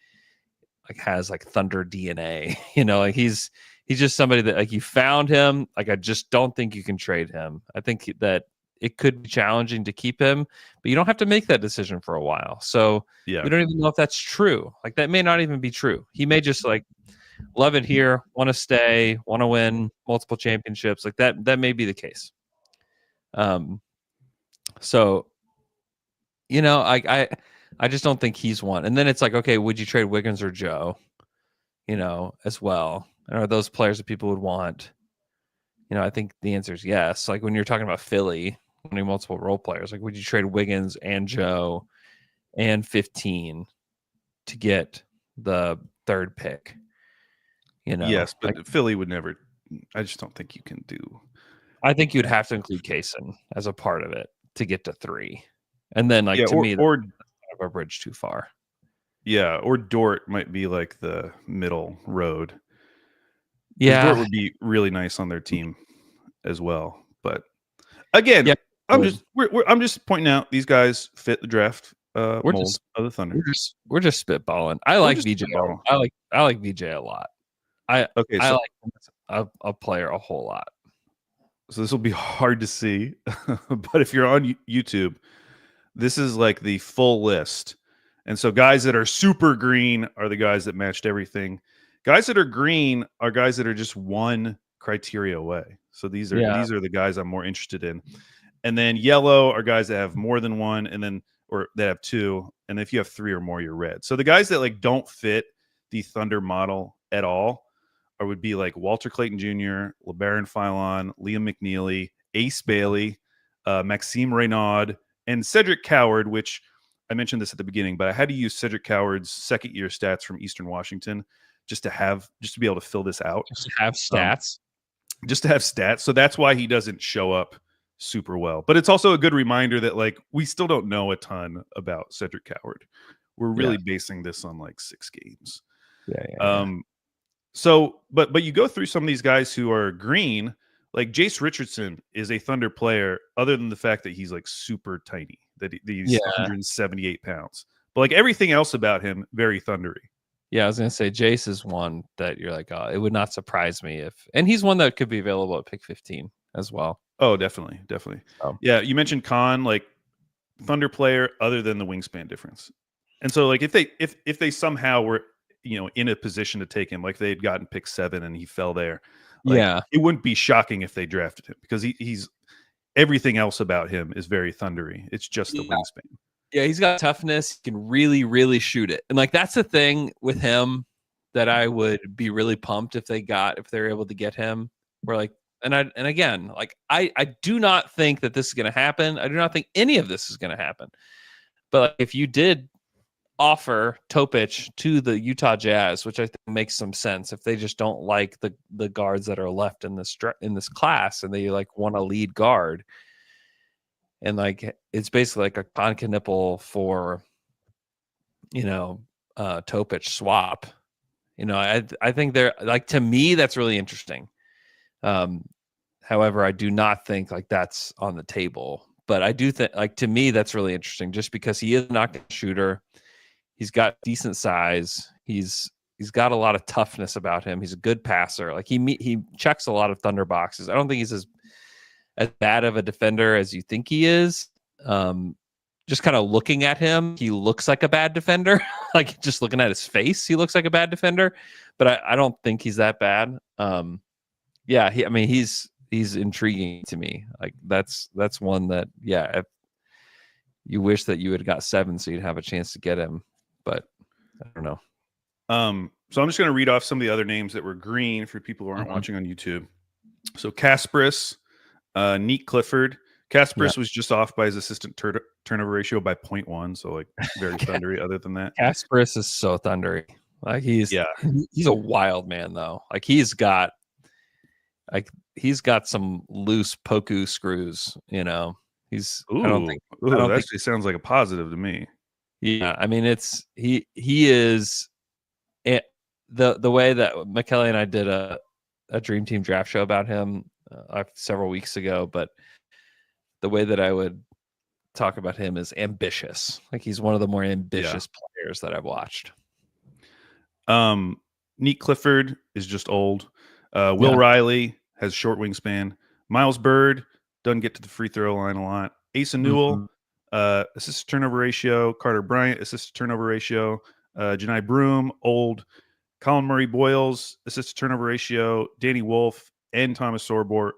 like has like Thunder DNA. Like he's just somebody that like you found him. Like I just don't think you can trade him. I think that it could be challenging to keep him, but you don't have to make that decision for a while. So we don't even know if that's true. Like that may not even be true. He may just like love it here, want to stay, want to win multiple championships. Like that may be the case. So, I just don't think he's one. And then it's like, okay, would you trade Wiggins or Joe, as well? And are those players that people would want? I think the answer is yes. Like when you're talking about Philly, wanting multiple role players, like would you trade Wiggins and Joe and 15 to get the 3rd pick? Yes, but like, Philly would never. I just don't think you can do. I think you'd have to include Kaysen as a part of it to get to 3, and then like to me, or a bridge too far. Yeah, or Dort might be like the middle road. Yeah, Dort would be really nice on their team as well. But again, I'm just pointing out these guys fit the draft mold of the Thunder. We're just spitballing. I like VJ. I like VJ a lot. I like him as a player a whole lot. So this will be hard to see, but if you're on YouTube, this is like the full list. And so guys that are super green are the guys that matched everything. Guys that are green are guys that are just one criteria away. So these are the guys I'm more interested in. And then yellow are guys that have more than one, and then or that have 2. And if you have 3 or more, you're red. So the guys that like don't fit the Thunder model at all would be like Walter Clayton Jr., LeBaron Philon, Liam McNeely, Ace Bailey, Maxime Reynaud, and Cedric Coward, which I mentioned this at the beginning, but I had to use Cedric Coward's second-year stats from Eastern Washington just to be able to fill this out. Just to have stats. Just to have stats. So that's why he doesn't show up super well. But it's also a good reminder that like we still don't know a ton about Cedric Coward. We're really basing this on like 6 games. So, but you go through some of these guys who are green, like Jace Richardson is a Thunder player, other than the fact that he's like super tiny, that he's 178 pounds. But like everything else about him, very Thundery. Yeah, I was gonna say Jace is one that you're like, oh, it would not surprise me and he's one that could be available at pick 15 as well. Oh, definitely. Yeah, you mentioned Khan, like Thunder player, other than the wingspan difference. And so, like, if they somehow were in a position to take him, like they had gotten pick 7 and he fell there. It wouldn't be shocking if they drafted him because he's everything else about him is very thundery. It's just the wingspan. Yeah, he's got toughness. He can really, really shoot it. And like that's the thing with him that I would be really pumped if they're able to get him. Where like and again, like I do not think that this is gonna happen. I do not think any of this is gonna happen. But like, if you did offer Topic to the Utah Jazz, which I think makes some sense if they just don't like the guards that are left in this class and they like want a lead guard. And like it's basically like a Concanipple for Topic swap. I think they're like, to me that's really interesting. However, I do not think like that's on the table. But I do think like to me that's really interesting just because he is not a shooter. He's got decent size. He's got a lot of toughness about him. He's a good passer. Like he checks a lot of Thunder boxes. I don't think he's as bad of a defender as you think he is. Just kind of looking at him, he looks like a bad defender. Like just looking at his face, he looks like a bad defender. But I don't think he's that bad. He's intriguing to me. Like that's one that if you wish that you had got 7 so you'd have a chance to get him. But I don't know. So I'm just going to read off some of the other names that were green for people who aren't watching on YouTube. So Kasparis, Neat Clifford. Kasparis was just off by his assistant turnover ratio by 0.1, so like very thundery. Other than that, Kasparis is so thundery. Like he's a wild man though. Like he's got some loose Poku screws. That actually sounds like a positive to me. Yeah, I mean he is the way that McKelly and I did a Dream Team draft show about him several weeks ago, but the way that I would talk about him is ambitious. Like he's one of the more ambitious players that I've watched. Neat Clifford is just old. Will Riley has short wingspan. Miles Bird doesn't get to the free throw line a lot. Asa Newell, assist to turnover ratio. Carter Bryant, assist to turnover ratio. Janai Broom, old. Colin Murray Boyles, assist to turnover ratio. Danny Wolf and Thomas Sorber,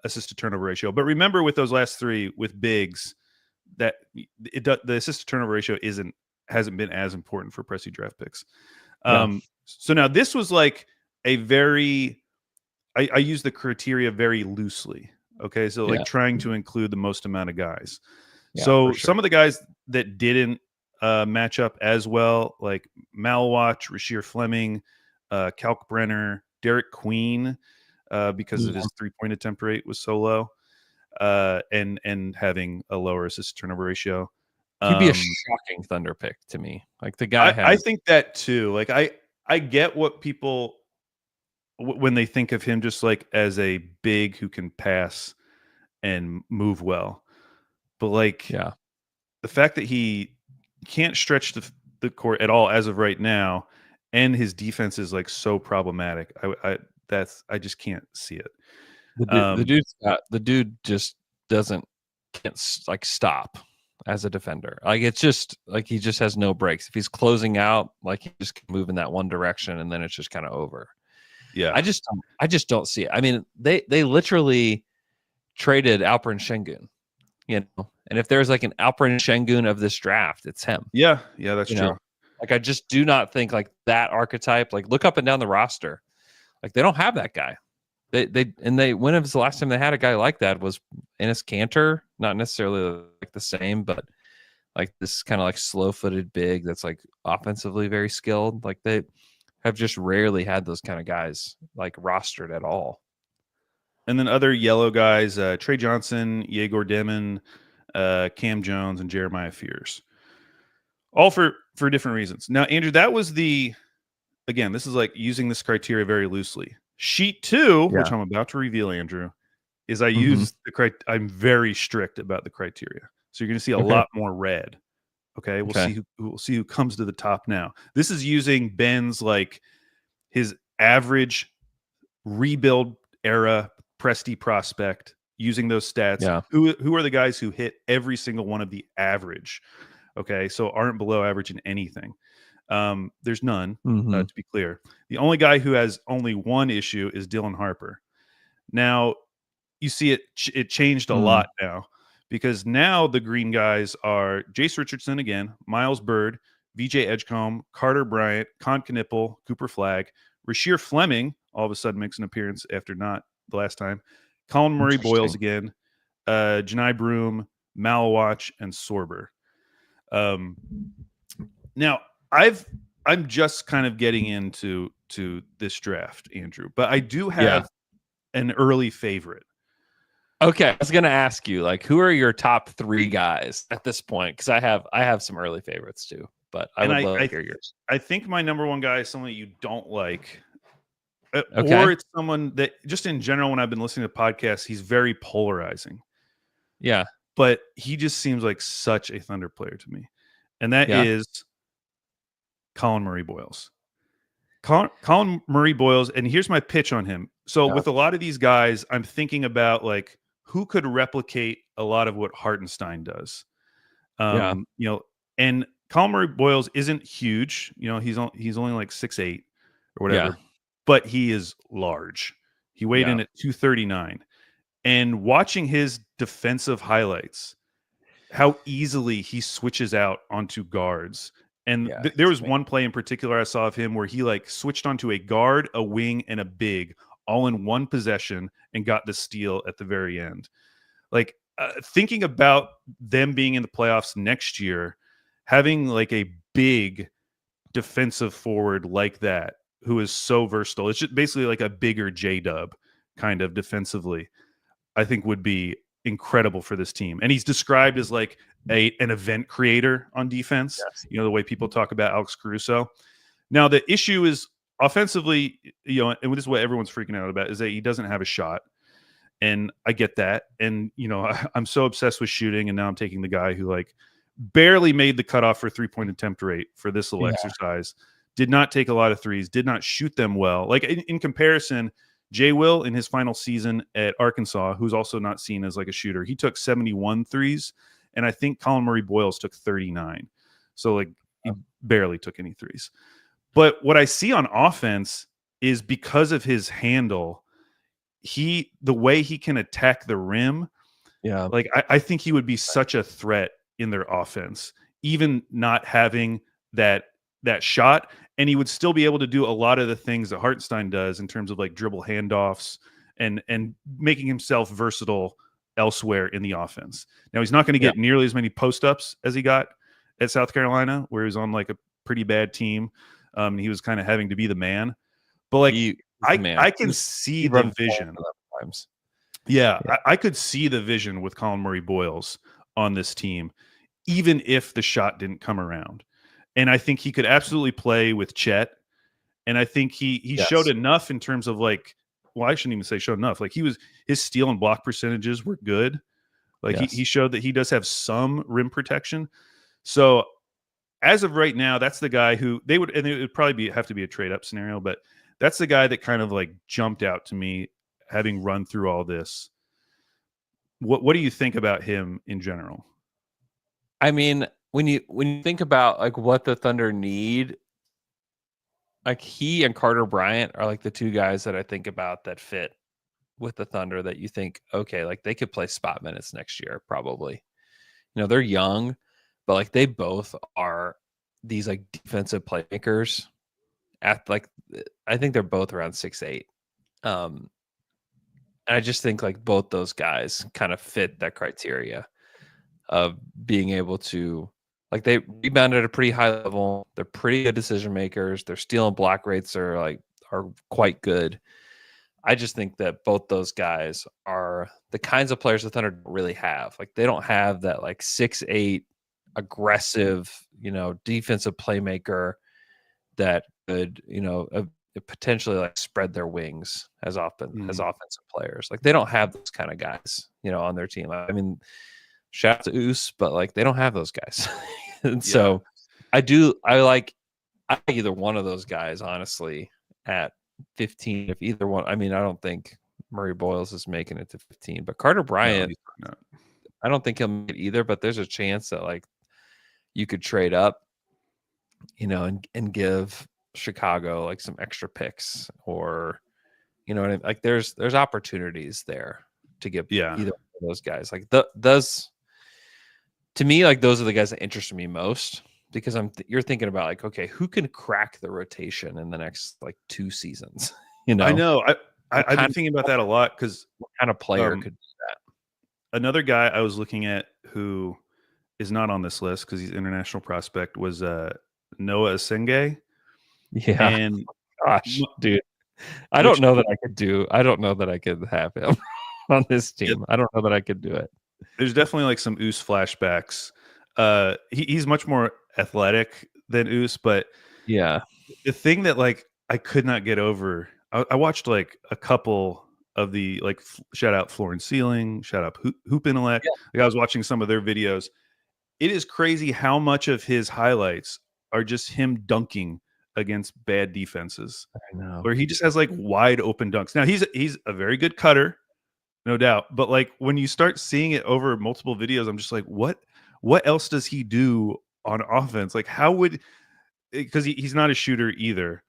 assist to turnover ratio. But remember, with those last 3 with bigs, that the assist to turnover ratio hasn't been as important for Pressy draft picks. So now this was like a very, I use the criteria very loosely. Okay. So like trying to include the most amount of guys. So some of the guys that didn't match up as well, like Malwatch, Rasheer Fleming, Kalkbrenner, Derek Queen, because of his 3-point attempt rate was so low, and having a lower assist turnover ratio. He'd be a shocking Thunder pick to me. Like the guy, I think that too. Like I get what people when they think of him just like as a big who can pass and move well, but like the fact that he can't stretch the court at all as of right now, and his defense is like so problematic. I just can't see it. The dude just can't like stop as a defender. Like it's just like he just has no breaks. If he's closing out, like he just can move in that one direction and then it's just kind of over. Yeah. I just don't see it. I mean, they literally traded Alperen Şengün, and if there's like an Alperen Şengün of this draft, it's him. Yeah, that's true. Like I just do not think like that archetype. Like look up and down the roster, like they don't have that guy. When was the last time they had a guy like that? Was Enes Kanter, not necessarily like the same, but like this kind of like slow-footed big that's like offensively very skilled. Like they have just rarely had those kind of guys like rostered at all. And then other yellow guys, Trey Johnson, Yegor Demon, Cam Jones, and Jeremiah Fears. All for different reasons. Now, Andrew, that was again, this is like using this criteria very loosely. Sheet 2, which I'm about to reveal, Andrew, is I use I'm very strict about the criteria. So you're going to see a lot more red. Okay. We'll see who comes to the top now. This is using Ben's like his average rebuild era Presti prospect, using those stats. Yeah. Who are the guys who hit every single one of the average? Okay. So aren't below average in anything. There's none, Mhm. to be clear. The only guy who has only one issue is Dylan Harper. Now, you see it changed a lot now, because now the green guys are Jace Richardson again, Miles Bird, VJ Edgecombe, Carter Bryant, Con Knipple, Cooper Flagg, Rasheer Fleming all of a sudden makes an appearance after not the last time, Colin Murray Boyles again, Janai Broom, Malawatch, and Sorber. Now I'm just kind of getting into this draft, Andrew, but I do have an early favorite. Okay, I was gonna ask you, like, who are your top 3 guys at this point? Because I have some early favorites too, but I would love to hear yours. I think my number one guy is someone that you don't like, Okay. or it's someone that just in general, when I've been listening to podcasts, he's very polarizing. Yeah. But he just seems like such a Thunder player to me, and that is Colin Murray Boyles. Colin Murray Boyles, and here's my pitch on him. So with a lot of these guys, I'm thinking about like who could replicate a lot of what Hartenstein does. You know, and Colin Murray Boyles isn't huge. You know, he's only like 6'8" or whatever, but he is large. He weighed in at 239. And watching his defensive highlights, how easily he switches out onto guards. And there was one play in particular I saw of him where he like switched onto a guard, a wing, and a big all in one possession and got the steal at the very end. Like thinking about them being in the playoffs next year, having like a big defensive forward like that who is so versatile. It's just basically like a bigger J-Dub kind of defensively, I think would be incredible for this team. And he's described as like an event creator on defense, you know, the way people talk about Alex Caruso. Now, the issue is offensively, you know, and this is what everyone's freaking out about, is that he doesn't have a shot. And I get that. And, you know, I'm so obsessed with shooting, and now I'm taking the guy who like barely made the cutoff for 3-point attempt rate for this little exercise, did not take a lot of threes, did not shoot them well. Like in comparison, Jay Will in his final season at Arkansas, who's also not seen as like a shooter, he took 71 threes, and I think Colin Murray Boyles took 39. So like he barely took any threes. But what I see on offense is because of his handle, the way he can attack the rim, like I think he would be such a threat in their offense, even not having that shot. And he would still be able to do a lot of the things that Hartenstein does in terms of like dribble handoffs and making himself versatile elsewhere in the offense. Now, he's not going to get nearly as many post-ups as he got at South Carolina, where he was on like a pretty bad team. He was kind of having to be the man. But like I can see the vision. I could see the vision with Colin Murray Boyles on this team, even if the shot didn't come around. And I think he could absolutely play with Chet. And I think he showed enough in terms of like, well, I shouldn't even say showed enough. Like his steal and block percentages were good. Like he showed that he does have some rim protection. So as of right now, that's the guy who it would probably have to be a trade up scenario, but that's the guy that kind of like jumped out to me, having run through all this. What do you think about him in general? I mean, when you think about like what the Thunder need, like he and Carter Bryant are like the two guys that I think about that fit with the Thunder, that you think, okay, like they could play spot minutes next year, probably. You know, they're young, but like they both are these like defensive playmakers at like, I think they're both around 6'8". And I just think like both those guys kind of fit that criteria of being able to, like, they rebound at a pretty high level. They're pretty good decision makers. Their steal and block rates are quite good. I just think that both those guys are the kinds of players the Thunder don't really have. Like they don't have that like 6'8" aggressive, you know, defensive playmaker that could, you know, potentially like spread their wings as often as offensive players. Like they don't have those kind of guys, you know, on their team. I mean, shout out to Oos, but like they don't have those guys. And so I like either one of those guys, honestly, at 15. If either one, I mean, I don't think Murray Boyles is making it to 15, but Carter Bryant, no. I don't think he'll make it either, but there's a chance that like you could trade up and give Chicago like some extra picks, or like there's opportunities there to give either of those guys. Like those, to me, like those are the guys that interest me most, because you're thinking about like, okay, who can crack the rotation in the next like 2 seasons? I know. I've been thinking about that a lot, because what kind of player could do that? Another guy I was looking at who is not on this list because he's international prospect was Noah Asenge. Yeah. And gosh, dude, I don't know that I could have him on this team. I don't know that I could do it. There's definitely like some Oos flashbacks. He's much more athletic than Oos, but yeah, the thing that like I could not get over, I watched like a couple of the like shout out Floor and Ceiling, shout out Hoop Intellect. Yeah. Like I was watching some of their videos. It is crazy how much of his highlights are just him dunking against bad defenses. I know. Where he just has like wide open dunks. Now he's a very good cutter, no doubt. But like when you start seeing it over multiple videos, I'm just like, what else does he do on offense? Like how would, because he's not a shooter either.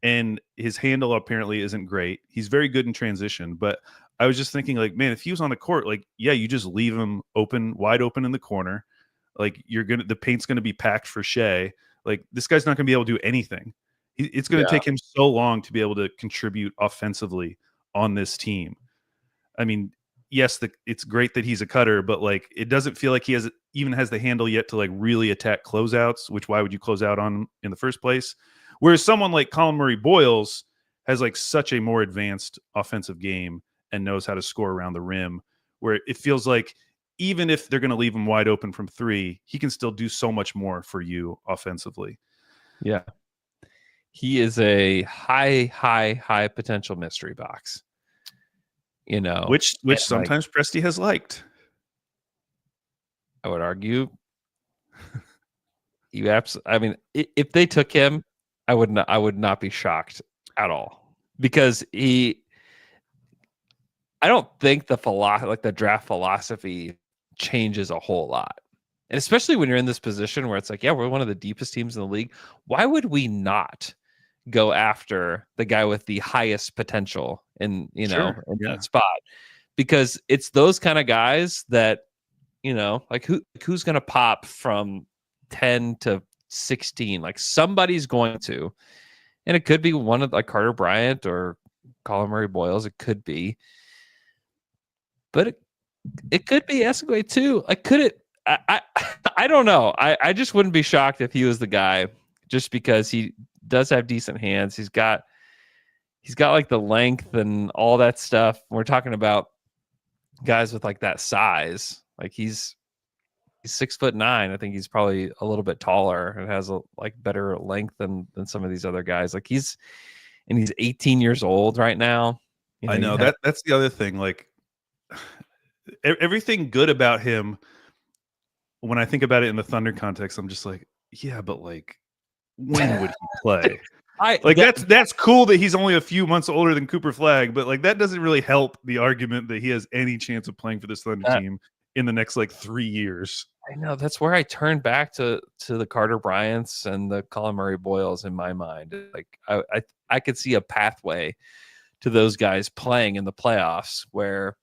And his handle apparently isn't great. He's very good in transition. But I was just thinking like, man, if he was on the court, like, yeah, you just leave him wide open in the corner. Like the paint's going to be packed for Shea. Like this guy's not going to be able to do anything. It's going to take him so long to be able to contribute offensively on this team. I mean, yes, it's great that he's a cutter, but like it doesn't feel like he even has the handle yet to like really attack closeouts, which why would you close out on in the first place? Whereas someone like Colin Murray Boyles has like such a more advanced offensive game and knows how to score around the rim, where it feels like even if they're going to leave him wide open from 3, he can still do so much more for you offensively. Yeah. He is a high potential mystery box, which sometimes like, Presti has liked. I would argue I mean, if they took him, I would not be shocked at all, because I don't think the draft philosophy changes a whole lot. And especially when you're in this position where it's like, yeah, we're one of the deepest teams in the league. Why would we not go after the guy with the highest potential in that spot? Because it's those kind of guys that, like who's going to pop from 10 to 16? Like somebody's going to, and it could be one of like Carter Bryant or Colin Murray Boyles. It could be, but it could be Esseguay too. Like, could it? I don't know. I just wouldn't be shocked if he was the guy, just because he does have decent hands. He's got like the length and all that stuff. We're talking about guys with like that size. Like he's 6'9". I think he's probably a little bit taller and has a like better length than some of these other guys. Like he's 18 years old right now. I know that's the other thing. Like everything good about him, when I think about it in the Thunder context, I'm just like, yeah, but like, when would he play? That's cool that he's only a few months older than Cooper Flagg, but like that doesn't really help the argument that he has any chance of playing for this Thunder team in the next like 3 years. I know, that's where I turn back to the Carter Bryants and the Colin Murray Boyles in my mind. Like I could see a pathway to those guys playing in the playoffs, where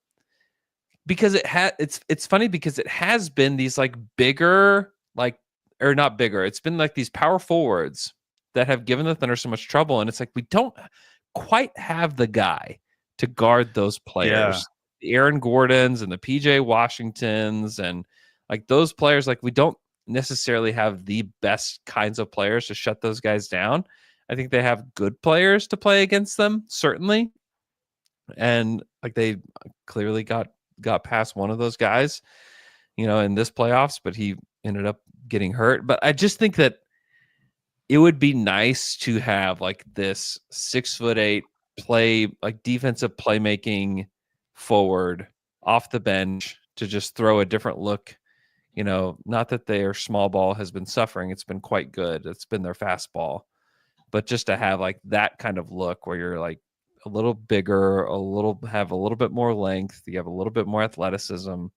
because it's funny because it has been these like bigger, like, or not bigger, it's been like these power forwards that have given the Thunder so much trouble, and it's like we don't quite have the guy to guard those players. The Aaron Gordons and the PJ Washingtons and like those players, like we don't necessarily have the best kinds of players to shut those guys down. I think they have good players to play against them, certainly. And like they clearly got past one of those guys, in this playoffs, but he ended up getting hurt. But I just think that it would be nice to have like this 6'8" play, like defensive playmaking forward off the bench to just throw a different look. Not that their small ball has been suffering. It's been quite good. It's been their fastball, but just to have like that kind of look where you're like a little bigger, have a little bit more length. You have a little bit more athleticism,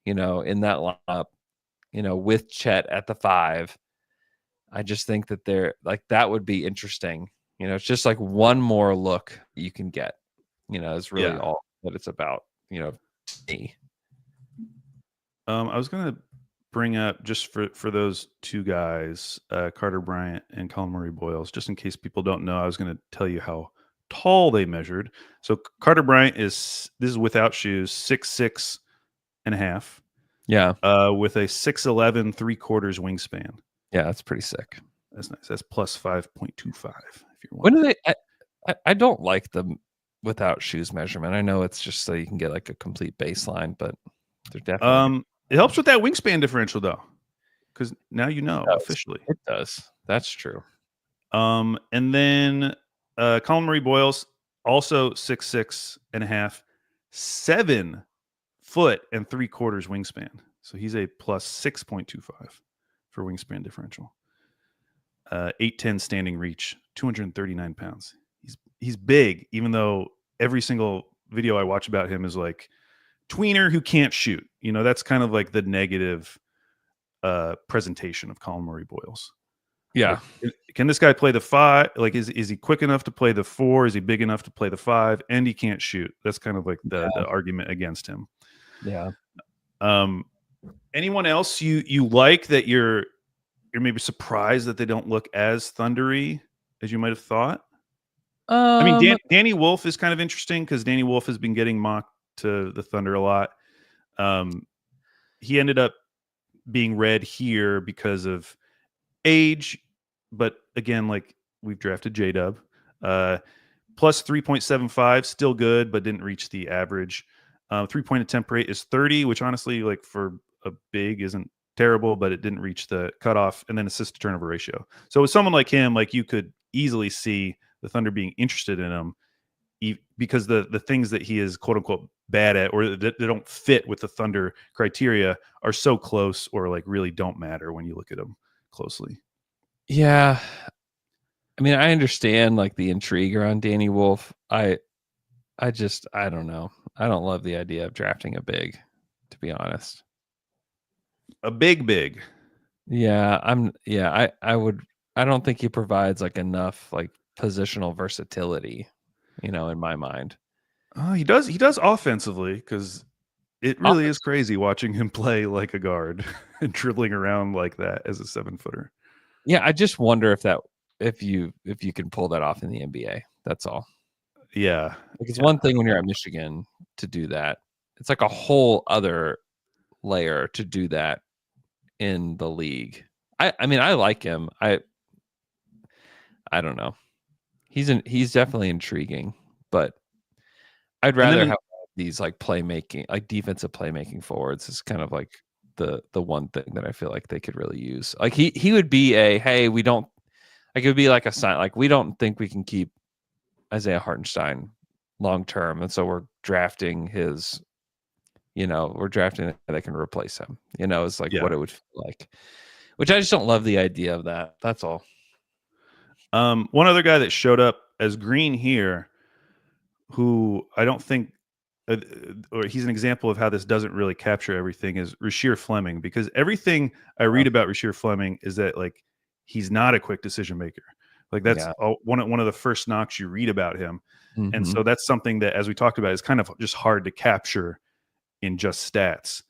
in that lineup, with Chet at the 5. I just think that they're like that would be interesting. It's just like one more look you can get. Is really all that it's about. To me. I was gonna bring up just for those two guys, Carter Bryant and Colin Murray Boyles, just in case people don't know. I was gonna tell you how tall they measured. So Carter Bryant this is without shoes, 6'6" and a half. Yeah. With a 6'11" 3/4 wingspan. Yeah, that's pretty sick. That's nice. That's plus 5.25. If you're when do they? I don't like the without shoes measurement. I know it's just so you can get like a complete baseline, but they're definitely. It helps with that wingspan differential though, because now officially it does. That's true. And then Colin Murray Boyles also 6'6" and a half, 7 foot and 3/4 wingspan. So he's a plus 6.25 for wingspan differential. 8'10" standing reach, 239 pounds. He's big, even though every single video I watch about him is like tweener who can't shoot. That's kind of like the negative presentation of Colin Murray Boyles. Yeah. Like, can this guy play the 5? Like, is he quick enough to play the 4? Is he big enough to play the 5? And he can't shoot. That's kind of like the argument against him. Yeah. Anyone else you like that you're maybe surprised that they don't look as thundery as you might have thought? I mean, Danny Wolf is kind of interesting because Danny Wolf has been getting mocked to the Thunder a lot. He ended up being read here because of age, but again, like we've drafted J-Dub. Plus 3.75, still good, but didn't reach the average. 3-point attempt rate is 30, which honestly, like for a big, isn't terrible, but it didn't reach the cutoff. And then assist to turnover ratio. So with someone like him, like you could easily see the Thunder being interested in him because the things that he is quote unquote bad at or that they don't fit with the Thunder criteria are so close or like really don't matter when you look at him closely. Yeah. I mean, I understand like the intrigue around Danny Wolf. I don't know. I don't love the idea of drafting a big, to be honest. A big. Yeah, I don't think he provides like enough like positional versatility, in my mind. He does offensively because it really is crazy watching him play like a guard and dribbling around like that as a 7-footer. Yeah, I just wonder if you can pull that off in the NBA. That's all. Yeah. Like it's one thing when you're at Michigan to do that. It's like a whole other layer to do that in the league. I mean, I like him. I don't know. He's definitely intriguing, but I'd rather have these like playmaking, like defensive playmaking forwards is kind of like the one thing that I feel like they could really use. Like he would be it would be like a sign, like we don't think we can keep Isaiah Hartenstein long term, and so we're drafting his, we're drafting a guy that can replace him. It's like what it would feel like. Which I just don't love the idea of that. That's all. One other guy that showed up as green here, who I don't think, or he's an example of how this doesn't really capture everything, is Rasheer Fleming. Because everything I read about Rasheer Fleming is that like he's not a quick decision maker. Like that's one of the first knocks you read about him, and so that's something that, as we talked about, is kind of just hard to capture in just stats.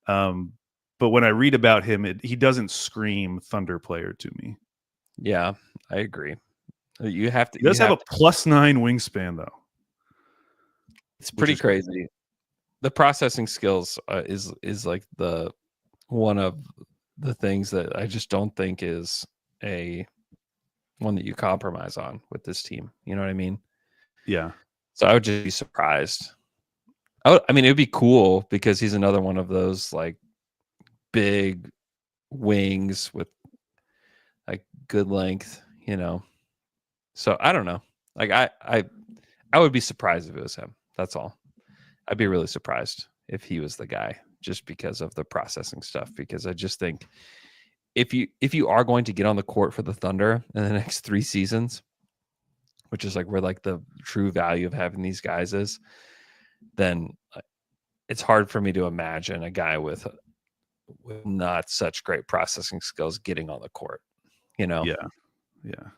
But when I read about him, he doesn't scream Thunder player to me. Yeah, I agree. You have to. He does have a +9 wingspan, though. It's pretty crazy. The processing skills is like the one of the things that I just don't think is a one that you compromise on with this team. You know what I mean? Yeah. So I would just be surprised. I mean, it would be cool because he's another one of those like big wings with like good length, So I don't know. Like I would be surprised if it was him. That's all. I'd be really surprised if he was the guy just because of the processing stuff. Because I just think if you are going to get on the court for the Thunder in the next 3 seasons, which is like where like the true value of having these guys is, then it's hard for me to imagine a guy with not such great processing skills getting on the court. You know, Yeah.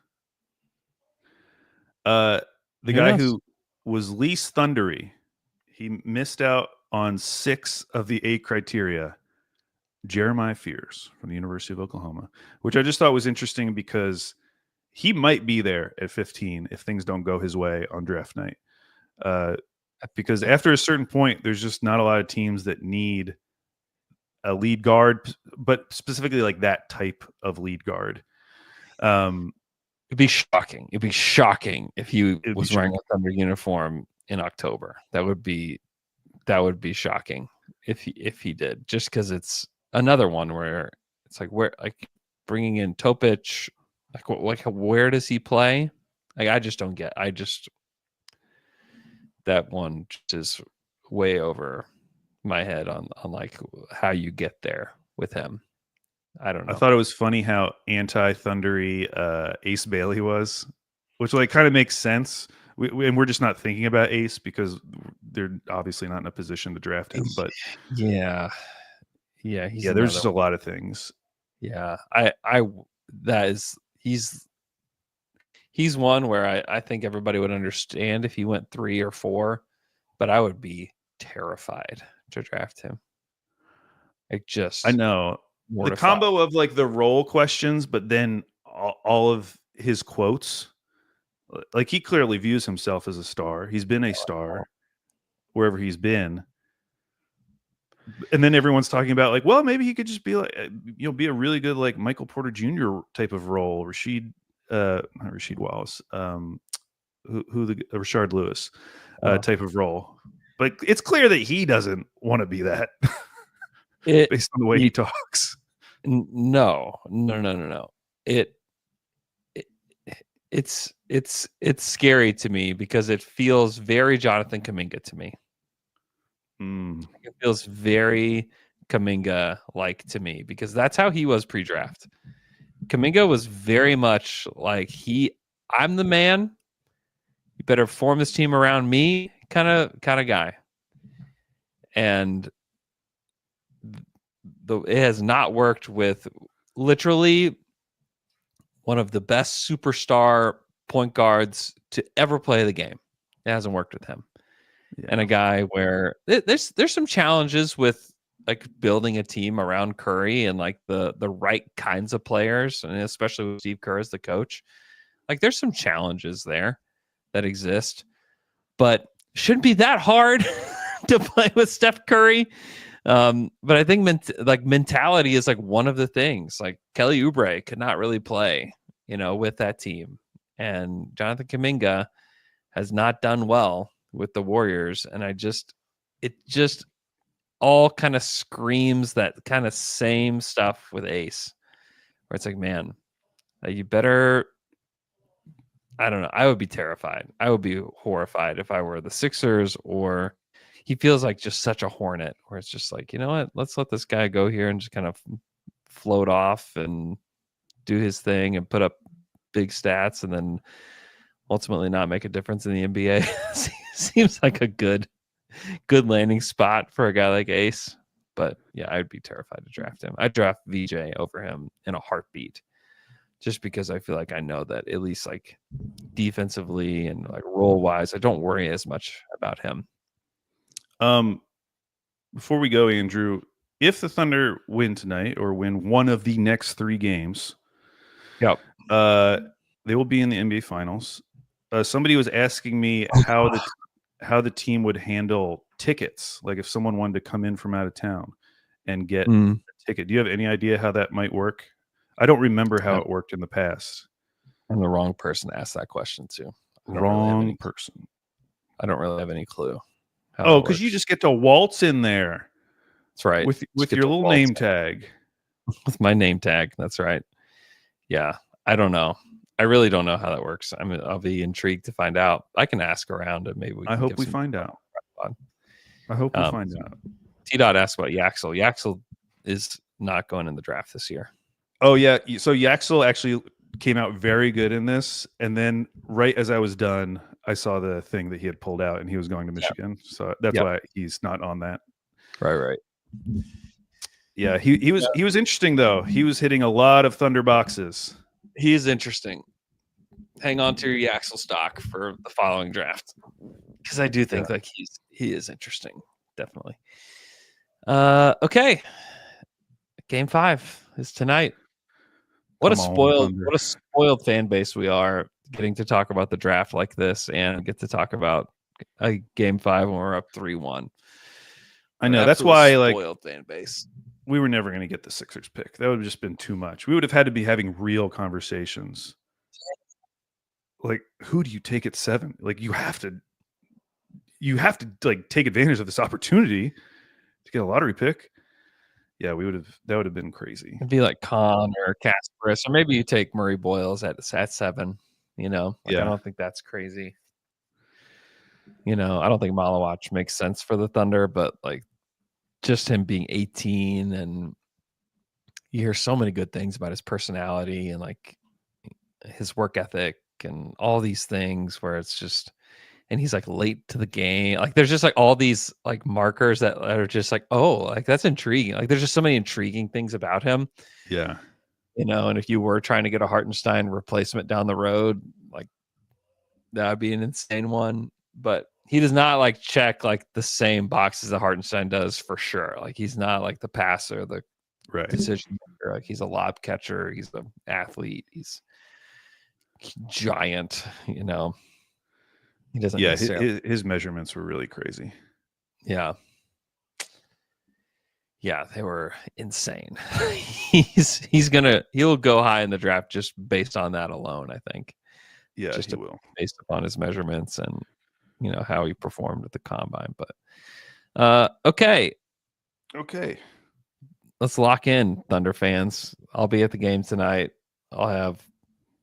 The Who guy knows? who was least thundery, he missed out on 6 of the 8 criteria. Jeremiah Fears from the University of Oklahoma, which I just thought was interesting because he might be there at 15 if things don't go his way on draft night. Because after a certain point, there's just not a lot of teams that need a lead guard, but specifically like that type of lead guard. It'd be shocking. It'd be shocking if he It'd was be wearing a shocking. Thunder uniform in October. That would be shocking if he did. Just because it's another one where it's like bringing in Topic, where does he play? Like I just don't get. That one just is way over my head on like how you get there with him. I don't know. I thought it was funny how anti-thundery Ace Bailey was, which like kind of makes sense. And we're just not thinking about Ace because they're obviously not in a position to draft him. But yeah, there's just a lot of things. Yeah, he's one where I think everybody would understand if he went 3 or 4, but I would be terrified to draft him. I know mortified. the combo of like the role questions, but then all of his quotes, like he clearly views himself as a star. He's been a star wherever he's been. And then everyone's talking about like, well, maybe he could just be like, be a really good like Michael Porter Jr. type of role. Not Rasheed Wallace, Rashard Lewis type of role. But it's clear that he doesn't want to be that based on the way he talks. No. It's scary to me because it feels very Jonathan Kuminga to me. It feels very Kuminga-like to me because that's how he was pre-draft. Kuminga was very much like I'm the man. You better form this team around me, kind of guy. And it has not worked with literally one of the best superstar point guards to ever play the game. It hasn't worked with him. Yeah. And a guy where there's some challenges with like building a team around Curry and like the right kinds of players, and especially with Steve Kerr as the coach. Like there's some challenges there that exist, but shouldn't be that hard to play with Steph Curry. But I think mentality is like one of the things. Like Kelly Oubre could not really play, with that team, and Jonathan Kuminga has not done well with the Warriors, and it just all kind of screams that kind of same stuff with Ace, where it's like, man, you better. I don't know. I would be terrified. I would be horrified if I were the Sixers, or he feels like just such a hornet where it's just like, you know what, let's let this guy go here and just kind of float off and do his thing and put up big stats and then ultimately not make a difference in the NBA. Seems like a good landing spot for a guy like Ace. But yeah, I'd be terrified to draft him. I'd draft VJ over him in a heartbeat, just because I feel like I know that at least like defensively and like role wise, I don't worry as much about him. Before we go, Andrew, if the Thunder win tonight or win one of the next 3 games, they will be in the NBA Finals. Somebody was asking me how the team would handle tickets, like if someone wanted to come in from out of town and get a ticket. Do you have any idea how that might work? I don't remember how it worked in the past. I'm the wrong person to ask that question to. Wrong person. I don't really have any clue. Because you just get to waltz in there. That's right. With your little name tag. With my name tag. That's right. Yeah. I don't know. I really don't know how that works. I'll be intrigued to find out. I can ask around and maybe I hope we find out. I hope we find out. T-Dot asked about Yaxel. Yaxel is not going in the draft this year. Oh, yeah. So Yaxel actually came out very good in this. And then right as I was done, I saw the thing that he had pulled out and he was going to Michigan. So that's why he's not on that. Right. Yeah, he was interesting though. He was hitting a lot of Thunder boxes. He is interesting. Hang on to your Yaxel stock for the following draft, because I do think like he is interesting, definitely. Okay, Game 5 is tonight. What a spoiled fan base we are, getting to talk about the draft like this and get to talk about a Game 5 when we're up 3-1. I know, that's why spoiled fan base. We were never going to get the Sixers pick. That would have just been too much. We would have had to be having real conversations. Like, who do you take at 7? Like, you have to like take advantage of this opportunity to get a lottery pick. Yeah, that would have been crazy. It'd be like Khan or Kasparis, or maybe you take Murray Boyles at 7. I don't think that's crazy. I don't think Malawach makes sense for the Thunder, but like just him being 18, and you hear so many good things about his personality and like his work ethic and all these things where it's just, and he's like late to the game. Like there's just like all these like markers that are just like, oh, like that's intriguing. Like there's just so many intriguing things about him. Yeah. And if you were trying to get a Hartenstein replacement down the road, like that would be an insane one. But he does not like check like the same boxes that Hartenstein does for sure. Like he's not like the passer, the decision maker. Like he's a lob catcher. He's an athlete. He's giant. He doesn't. Yeah, his measurements were really crazy. Yeah. Yeah, they were insane. He'll go high in the draft just based on that alone, I think. Yeah, just he will. Based upon his measurements and how he performed at the combine. But okay. Let's lock in, Thunder fans. I'll be at the game tonight. I'll have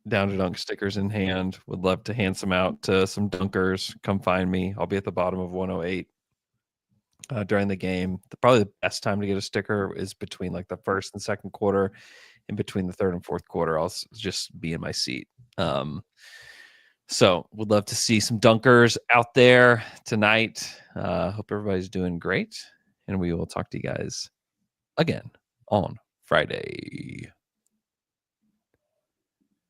Down to Dunk stickers in hand. Would love to hand some out to some dunkers. Come find me. I'll be at the bottom of 108 during the game. Probably the best time to get a sticker is between like the first and second quarter, in between the third and fourth quarter. I'll just be in my seat. So would love to see some dunkers out there tonight. Hope everybody's doing great, and we will talk to you guys again on Friday.